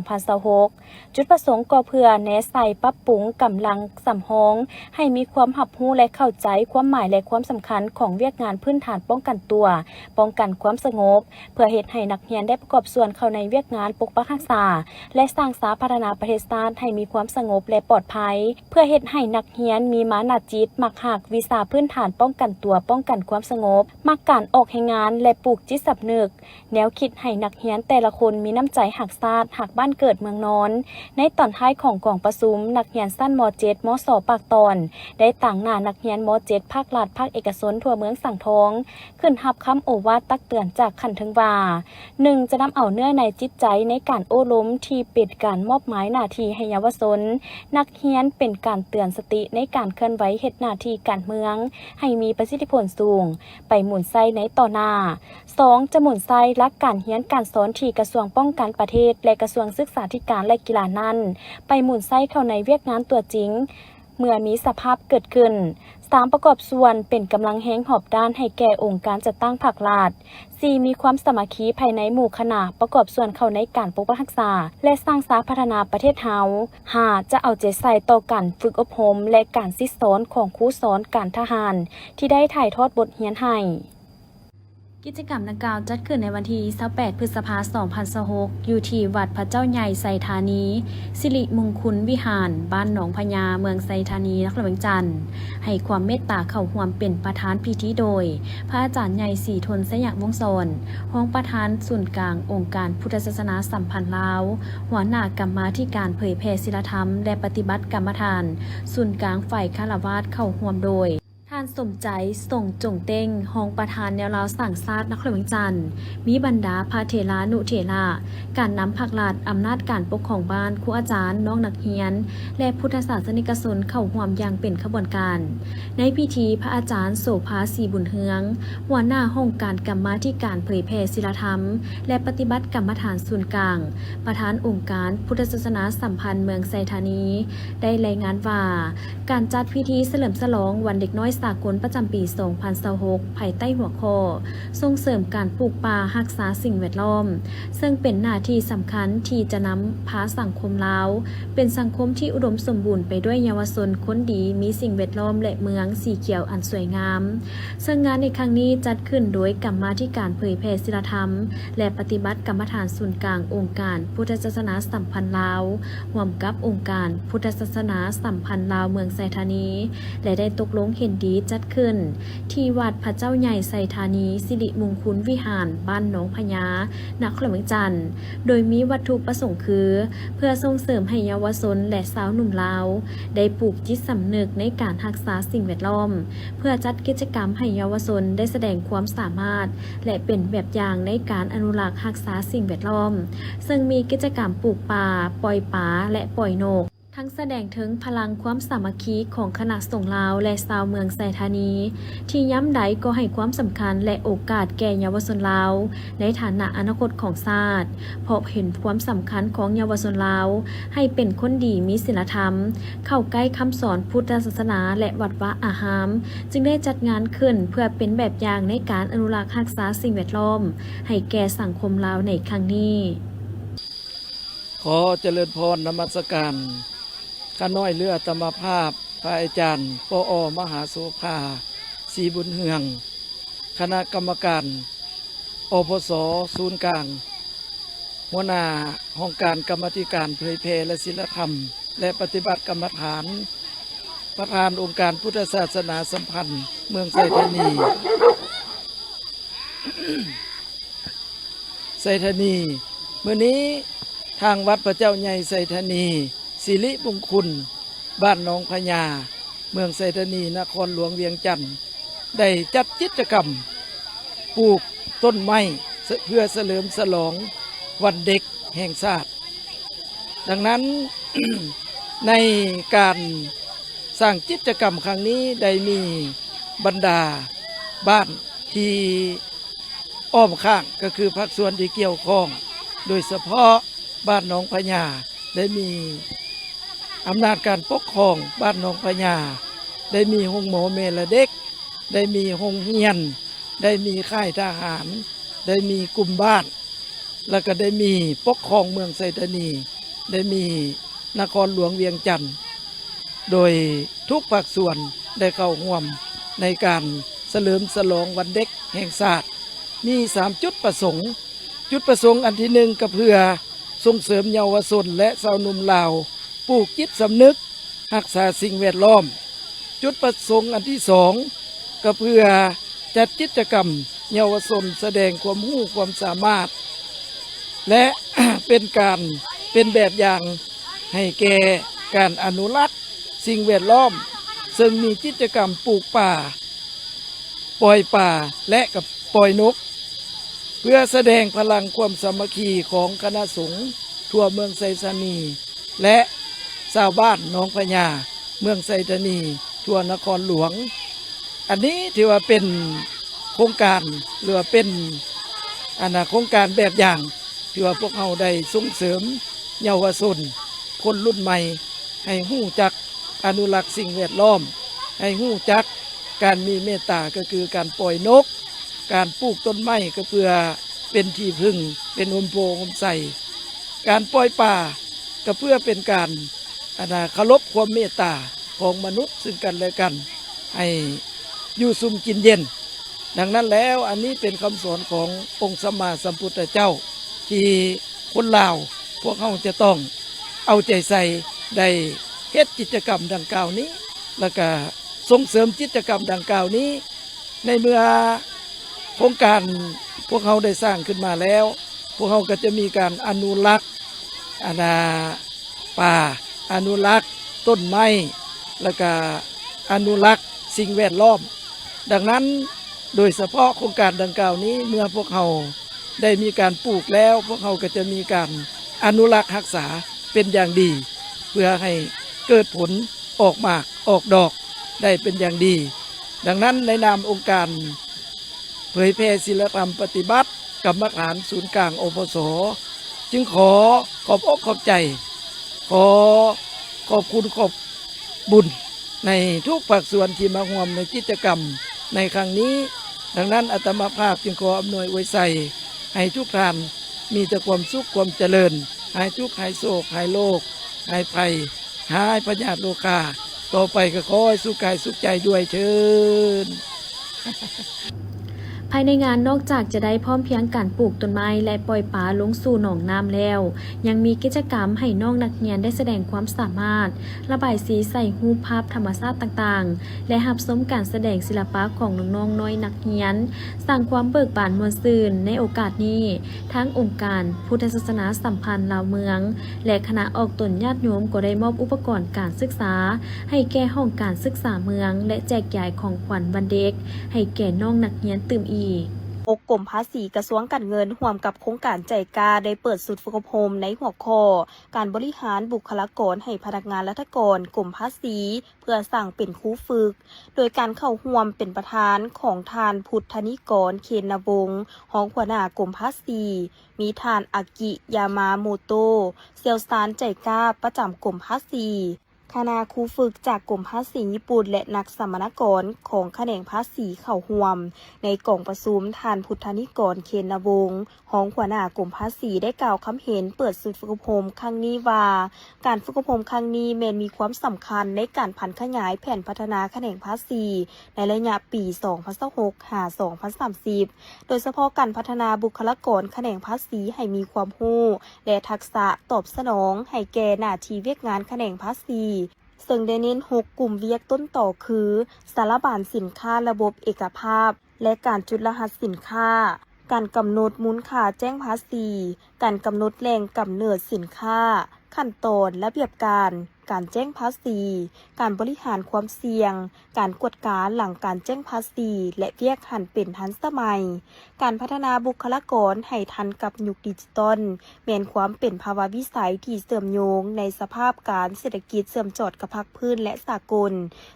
2026จุดประสงค์ก็เพื่อแนะใส่ปรับปรุงกำลังสำรองให้มีความรับรู้และเข้าใจความหมายและความสำคัญของเวียกงานพื้นฐานป้องกันตัวป้องกันความสงบเพื่อเฮ็ดให้นักเรียนได้ประกอบส่วนเข้าในเวียกงานปกปักรักษาและสร้างสาพัฒนาประเทศชาติให้มีความสงบและปลอดภัยเพื่อเฮ็ดให้นักเรียนมีมานะจิตมักหักวิชาพื้นฐานป้องกันตัวป้องกันความสงบมักการออกแห่งงานและปลูกจิตสำนึกแนวคิดให้นักเรียนแต่ละคนมีน้ำใจหักชาติหักบ้านเกิดเมืองนอนในตอนท้ายของกองประชุมนักเรียนสั้นม.7 ม.ส.ปากตอนได้ต่างหน้านักเรียนม.7 ภาครัฐภาคเอกชนทั่วเมืองสังทองขึ้นรับคำโอวาทตักเตือนจากขันถึงว่า 1. จะนำเอาเนื้อในจิตใจในการโอ้ล้มที่เป็นการมอบหมายหน้าที่ให้เยาวชนนักเรียนเป็นการเตือนสติในการเคลื่อนไหวเฮ็ดหน้าที่การเมืองให้มีประสิทธิผลสูงไปหมุนไส้ในต่อหน้า 2. จะหมุนไส้หลักการเรียนการสอนที่กระทรวงป้องกันประเทศและกระทรวงศึกษาธิการและกีฬานั้นไปหมุนไส้เข้าในเวียกงานตัวจริงเมื่อมีสภาพเกิดขึ้น 3. ประกอบส่วนเป็นกำลังแห่งหอบด้านให้แก่องค์การจัดตั้งภาครัฐ 4. มีความสามัคคีภายในหมู่คณะประกอบส่วนเข้าในการปกปักรักษาและสร้างสาพัฒนาประเทศเฮา 5. จะเอาใจใส่ต่อการฝึกอบรมและการซิสอนของครูสอนการทหารที่ได้ถ่ายทอดบทเรียนให้กิจกรรมดังกล่าวจัดขึ้นในวันที่28 พฤษภาคม 2026อยู่ที่วัดพระเจ้าใหญ่ไซธานีสิริมงคลวิหารบ้านหนองพญาเมืองไซธานีนครเวียงจันทน์ให้ความเมตตาเข้าร่วมเป็นประธานพิธีโดยพระอาจารย์ใหญ่ศรีทนสยามวงศ์สอนรองประธานศูนย์กลางองค์การพุทธศาสนาสัมพันธ์ลาวหัวหน้ากรรมาธิการเผยแผ่ศีลธรรมและปฏิบัติกรรมฐานศูนย์กลางฝ่ายฆราวาสเข้าร่วมโดยท่ ท่านสมใจส่งจงเต้งหองประธานแนวราวสั่งซาดนครหลวงจันทร์มีบรรดาพระเถระนุเถระการนำผักหลาดอำนาจการปกครองบ้านครูอาจารย์น้องนักเรียน และพุทธศาสนิกชนเข้าร่วมอย่างเป็นขบวนการ ในพิธีพระอาจารย์โสภาศรีบุญเฮืองหัวหน้าห้องการกรรมาธิการเผยแผ่ศีลธรรม และปฏิบัติกรรมฐานศูนย์กลาง ประธานองค์การพุทธศาสนาสัมพันธ์เมืองไซธานี ได้รายงานว่าการจัดพิธีเฉลิมฉลองวันเด็กน้อยสากลประจำปี 2026 ภายใต้หัวข้อส่งเสริมการปลูกป่ารักษาสิ่งแวดล้อม ซึ่งเป็นหน้าที่สำคัญที่จะนำพาสังคมลาวเป็นสังคมที่อุดมสมบูรณ์ไปด้วยเยาวชนคนดีมีสิ่งแวดล้อมและเมืองสีเขียวอันสวยงามซึ่งงานในครั้งนี้จัดขึ้นโดยกรรมาธิการเผยแผ่ศีลธรรม และปฏิบัติกรรมฐานศูนย์กลางองค์การพุทธศาสนาสัมพันธ์ลาวร่วมกับองค์การพุทธศาสนาสัมพันธ์ลาวเมืองไซธานีและได้ตกลงเห็นดีจัดขึ้นที่วัดพระเจ้าใหญ่ไซธานีสิริมงคลวิหารบ้านหนองพญานครหลวงจันทร์โดยมีวัตถุประสงค์คือเพื่อส่งเสริมให้เยาวชนและสาวหนุ่มลาวได้ปลูกจิตสำนึกในการรักษาสิ่งแวดล้อมเพื่อจัดกิจกรรมให้เยาวชนได้แสดงความสามารถและเป็นแบบอย่างในการอนุรักษ์รักษาสิ่งแวดล้อมซึ่งมีกิจกรรมปลูกป่าปล่อยปลาและปล่อยนกทั้งแสดงถึงพลังความสามัคคีของคณะสงฆ์ลาวและชาวเมืองไซธานีที่ย้ำใดก็ให้ความสำคัญและโอกาสแก่เยาวชนลาวในฐานะอนาคตของชาติเพราะเห็นความสำคัญของเยาวชนลาวให้เป็นคนดีมีศีลธรรมเข้าใกล้คำสอนพุทธศาสนาและวัดวะอาหามจึงได้จัดงานขึ้นเพื่อเป็นแบบอย่างในการอนุรักษ์รักษาสิ่งแวดล้อมให้แก่สังคมลาวในครั้งนี้ ขอเจริญพรนมัสการข้าน้อยเรือธรรมภาพพระอาจารย์ปอมหาโสภาศรีบุญเฮืองคณะกรรมการอพสศูนย์กลางหัวหน้าห้องการกรรมาธิการเผยแผ่และศิลธรรมและปฏิบัติกรรมฐานประธานองค์การพุทธศาสนาสัมพันธ์เมืองไซธานี ไซธานีเมื่อนี้ทางวัดพระเจ้าใหญ่ไซธานีสิริมงคลบ้านหนองพญาเมืองไซธานีนครหลวงเวียงจันทร์ได้จัดกิจกรรมปลูกต้นไม้เพื่อเฉลิมฉลองวันเด็กแห่งชาติดังนั้น ในการสร้างกิจกรรมครั้งนี้ได้มีบรรดาบ้านที่อ้อมข้างก็คือภาคส่วนที่เกี่ยวข้องโดยเฉพาะบ้านหนองพญาได้มีอำนาจการปกครองบ้านหนองพญาได้มีโรงหมอเมลเด็กได้มีโรงเรียนได้มีค่ายทหารได้มีกลุ่มบ้านแล้วก็ได้มีปกครองเมืองไซธานีได้มีนครหลวงเวียงจันทร์โดยทุกภาคส่วนได้เข้าร่วมในการเฉลิมฉลองวันเด็กแห่งชาติมี3จุดประสงค์จุดประสงค์อันที่1ก็เพื่อส่งเสริมเยาวชนและชาวหนุ่มลาวปลูกจิตสำนึกรักษาสิ่งแวดล้อมจุดประสงค์อันที่2ก็เพื่อจัดกิจกรรมเยาวชนแสดงความรู้ความสามารถและ เป็นแบบอย่างให้แก่การอนุรักษ์สิ่งแวดล้อมซึ่งมีกิจกรรมปลูกป่าปล่อยป่าและกับปล่อยนกเพื่อแสดงพลังความสามัคคีของคณะสงฆ์ทั่วเมืองไซธานีและชาวบ้านหนองพญาเมืองไซธานีทั่วนครหลวงอันนี้ถือว่าเป็นโครงการหรือว่าเป็นโครงการแบบอย่างที่ว่าพวกเราได้ส่งเสริมเยาวชนคนรุ่นใหม่ให้ฮู้จักอนุรักษ์สิ่งแวดล้อมให้ฮู้จักการมีเมตตาก็คือการปล่อยนกการปลูกต้นไม้ก็เพื่อเป็นที่พึ่งเป็นอมโพอมใสการปล่อยป่าก็เพื่อเป็นการเคารพความเมตตาของมนุษย์ซึ่งกันและกันให้อยู่ซุ่มกินเย็นดังนั้นแล้วอันนี้เป็นคำสอนขององค์สัมมาสัมพุทธเจ้าที่คนลาวพวกเขาจะต้องเอาใจใส่ได้เฮ็ดกิจกรรมดังกล่าวนี้แล้วก็ส่งเสริมกิจกรรมดังกล่าวนี้ในเมื่อโครงการพวกเขาได้สร้างขึ้นมาแล้วพวกเขาก็จะมีการอนุรักษ์ป่าอนุรักษ์ต้นไม้แล้วก็อนุรักษ์ สิ่งแวดล้อมดังนั้นโดยเฉพาะโครงการดังกล่าวนี้เมื่อพวกเราได้มีการปลูกแล้วพวกเราก็จะมีการอนุรักษ์รักษาเป็นอย่างดี เพื่อให้เกิดผลออกมากออกดอกได้เป็นอย่างดี ดังนั้นในนามองค์การเผยแพร่ศิลธรรมปฏิบัติกรรมฐานศูนย์กลางอปส.จึงขอบอกขอบใจขอบคุณขอบบุญในทุกภาคส่วนที่มาร่วมในกิจกรรมในครั้งนี้ดังนั้นอาตมาภาพจึงขออำนวยอวยใส่ให้ทุกท่านมีแต่ความสุขความเจริญหายทุกข์หายโศกหายโรคหายภัยหายพยาธิโรคาต่อไปก็ขอให้สุขกายสุขใจด้วยเชิญ ภายในงานนอกจากจะได้พร้อมเพรียงการปลูกต้นไม้และปล่อยปลาลงสู่หนองน้ำแล้ว ยังมีกิจกรรมให้น้องนักเรียนได้แสดงความสามารถระบายสีใส่รูปภาพธรรมชาติต่างๆและรับชมการแสดงศิลปะของน้องๆน้อยนักเรียนสร้างความเบิกบานมวลซื่นในโอกาสนี้ทั้งองค์การพุทธศาสนาสัมพันธ์ลาวเมืองและคณะออกตนญาติโยมก็ได้มอบอุปกรณ์การศึกษาให้แก่ห้องการศึกษาเมืองและแจกจ่ายของขวัญวันเด็กให้แก่น้องนักเรียนตื่มอีกกรมภาษีกระทรวงการเงินร่วมกับโครงการใจกล้าได้เปิดศูนย์ฝึกอบรมในหัวข้อการบริหารบุคลากรให้พนักงานรัฐกรกรมภาษีเพื่อสั่งเป็นครูฝึกโดยการเข้าร่วมเป็นประธานของทานพุทธนิกรเคนวงศ์รองหัวหน้ากรมภาษีมีทานอากิยามาโมโตเซียวซานใจกล้าประจำกรมภาษีคณะครูฝึกจากกรมภาษีญี่ปุ่นและนักสัมมนากรของแขนงภาษีเข้าร่วมในกล่องประชุมทานพุทธนิกรเคนวงศ์รองหัวหน้ากรมภาษีได้กล่าวคำเห็นเปิดศูนย์ฝึกอบรมครั้งนี้ว่าการฝึกอบรมครั้งนี้แม้นมีความสำคัญในการพันขยายแผนพัฒนาแขนงภาษีในระยะปี 2026 หา 2030 โดยเฉพาะการพัฒนาบุคลากรแขนงภาษีให้มีความรู้และทักษะตอบสนองให้แก่หน้าที่เวียกงานแขนงภาษีซึ่งได้เน้น6กลุ่มเวียกต้นต่อคือสารบานสินค้าระบบเอกภาพและการจุดรหัสสินค้าการกำหนดมูลค่าแจ้งภาษีการกำหนดแหล่งกำเนิดสินค้าขั้นตอนระเบียบการแจ้งภาษีการบริหารความเสี่ยงการกวดการหลังการแจ้งภาษีและเวียกหันเป็นทันสมัยการพัฒนาบุคลากรให้ทันกับยุคดิจิตอลแม้นความเป็นภาวะวิสัยที่เสื่อมโยงในสภาพการเศรษฐกิจเสื่อมจอดกับภาคพื้นและสากล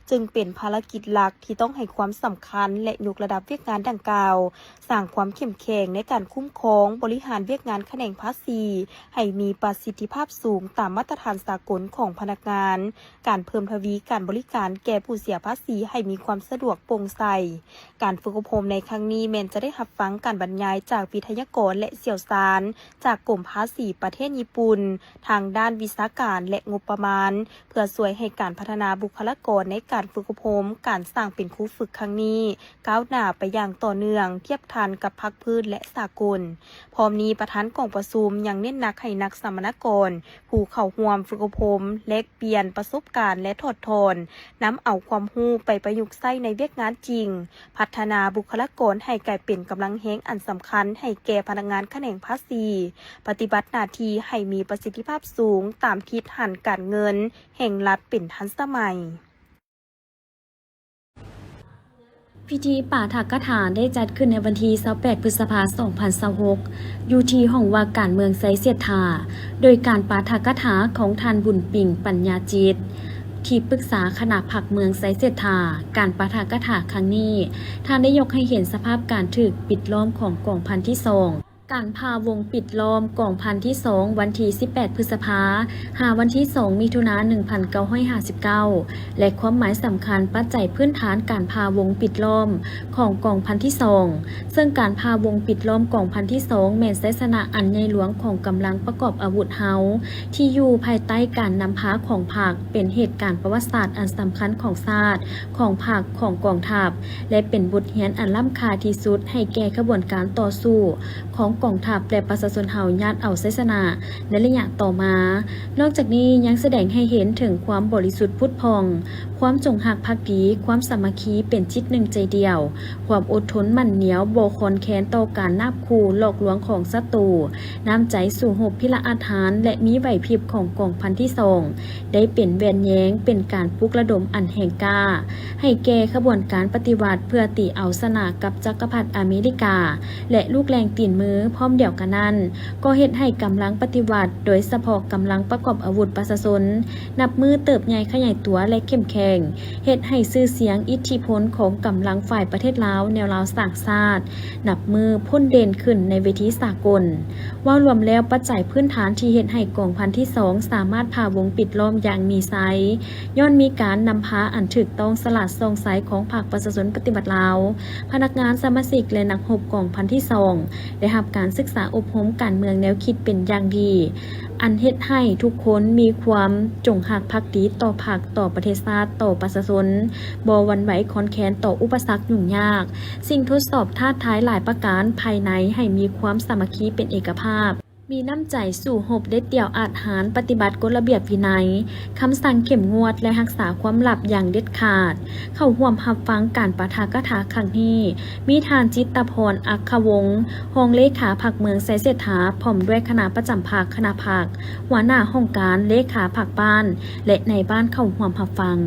จึงเป็นภารกิจหลักที่ต้องให้ความสำคัญและยกระดับเวียกงานดังกล่าวสร้างความเข้มแข็งในการคุ้มครองบริหารเวียกงานแขนงภาษีให้มีประสิทธิภาพสูงตามมาตรฐานสากลของพนักงานการเพิ่มทวีการบริการแก่ผู้เสียภาษีให้มีความสะดวกโปร่งใสการฝึกอบรมในครั้งนี้แม้นจะได้รับฟังการบรรยายจากวิทยากรและเชี่ยวชาญจากกรมภาษีประเทศญี่ปุ่นทางด้านวิชาการและงบประมาณเพื่อช่วยให้การพัฒนาบุคลากรในการฝึกอบรมการสร้างเป็นครูฝึกครั้งนี้ก้าวหน้าไปอย่างต่อเนื่องเทียบทันกับภาคพื้นและสากลพร้อมนี้ประธานกองประชุมยังเน้นหนักให้นักสัมมนากรผู้เข้าร่วมฝึกอบรมแลกเปลี่ยนประสบการณ์และถอดถอนนำเอาความรู้ไปประยุกต์ใช้ในเวียกงานจริงพัฒนาบุคลากรให้กลายเป็นกำลังแห่งอันสำคัญให้แก่พนักงานแขนงภาษีปฏิบัติหน้าที่ให้มีประสิทธิภาพสูงตามทิศทางการเงินแห่งรัฐเป็นทันสมัยพิธีปาฐกถาได้จัดขึ้นในวันที่28 พฤษภาคม 2026 อยู่ที่ห้องว่าการเมืองไซเสียทาโดยการปาฐกถาของท่านบุญปิ่งปัญญาจิตที่ปรึกษาคณะผักเมืองไซเสียทาการปาฐกถาครั้งนี้ท่านได้ยกให้เห็นสภาพการถูกปิดล้อมของกองพันที่2การพาวงปิดล้อมกองพันที่2วันที่18 พฤษภาหาวันที่2มิถุนายน 1959และความหมายสำคัญปัจจัยพื้นฐานการพาวงปิดล้อมของกองพันที่2ซึ่งการพาวงปิดล้อมกองพันที่2แม่นไสสนะอันใหญ่หลวงของกำลังประกอบอาวุธเฮาที่อยู่ภายใต้การนำพาของพรรคเป็นเหตุการณ์ประวัติศาสตร์อันสำคัญของชาติของพรรคของกองทัพและเป็นบทเรียนอันล้ำค่าที่สุดให้แก่ขบวนการต่อสู้ของกองทัพและประชาชนเฮาญาติเอาไสสนะในระยะต่อมานอกจากนี้ยังแสดงให้เห็นถึงความบริสุทธิ์พุทธพองค ความจงหักภักดีความสามัคคีเป็นจิตหนึ่งใจเดียว ความอดทนหมั่นเหนียวบ่คอนแค้นต่อการนาบคู่หลอกลวงของศัตรูน้ำใจสู่หบพิละอาถรรพ์และมีไหวพริบของกองพันที่สองได้เป็นแวนแย้งเป็นการปลุกระดมอันแห่งกล้าให้แก่ขบวนการปฏิวัติเพื่อตีเอาชนะกับจักรพรรดิอเมริกา และลูกแรงตีนมือพร้อมเดียวกันนั้นก็เฮ็ดให้กำลังปฏิวัติโดยเฉพาะกำลังประกอบอาวุธประชาชนนับมือเติบใหญ่ขยายตัวและเข้มแข็งเฮ็ดให้ชื่อเสียงอิทธิพลของกำลังฝ่ายประเทศลาวแนวลาวสร้างชาตินับมือพ้นเด่นขึ้นในเวทีสากลว่ารวมแล้วปัจจัยพื้นฐานที่เฮ็ดให้กองพันที่สองสามารถพาวงปิดล้อมอย่างมีไซย้อนมีการนำพาอันถูกต้องสลัดทรงไซของภาคประชาชนปฏิบัติลาวพนักงานสมาชิกและนักรบกองพันที่สองได้รับการศึกษาอบรมการเมืองแนวคิดเป็นอย่างดีอันเฮ็ดให้ทุกคนมีความจงหักภักดีต่อภาคต่อประเทศชาติต่อประชาชนบ่หวั่นไหวคอนแค้นต่ออุปสรรคยุ่งยากสิ่งทดสอบท้าทายหลายประการภายในให้มีความสามัคคีเป็นเอกภาพมีน้ำใจสู่หบเด็ดเดี่ยวอาจหารปฏิบัติกฎระเบียบวินัยคำสั่งเข้มงวดและรักษาความลับอย่างเด็ดขาดเข้าร่วมรับฟังการปาฐกถาครั้งนี้มีทานจิตตพรอัคควงศ์รองเลขาพรรคเมืองไสเศรษฐาพร้อมด้วยคณะประจำพรรคคณะพรรคหัวหน้าห้องการเลขาพรรคบ้านและในบ้านเข้าร่วมรับฟัง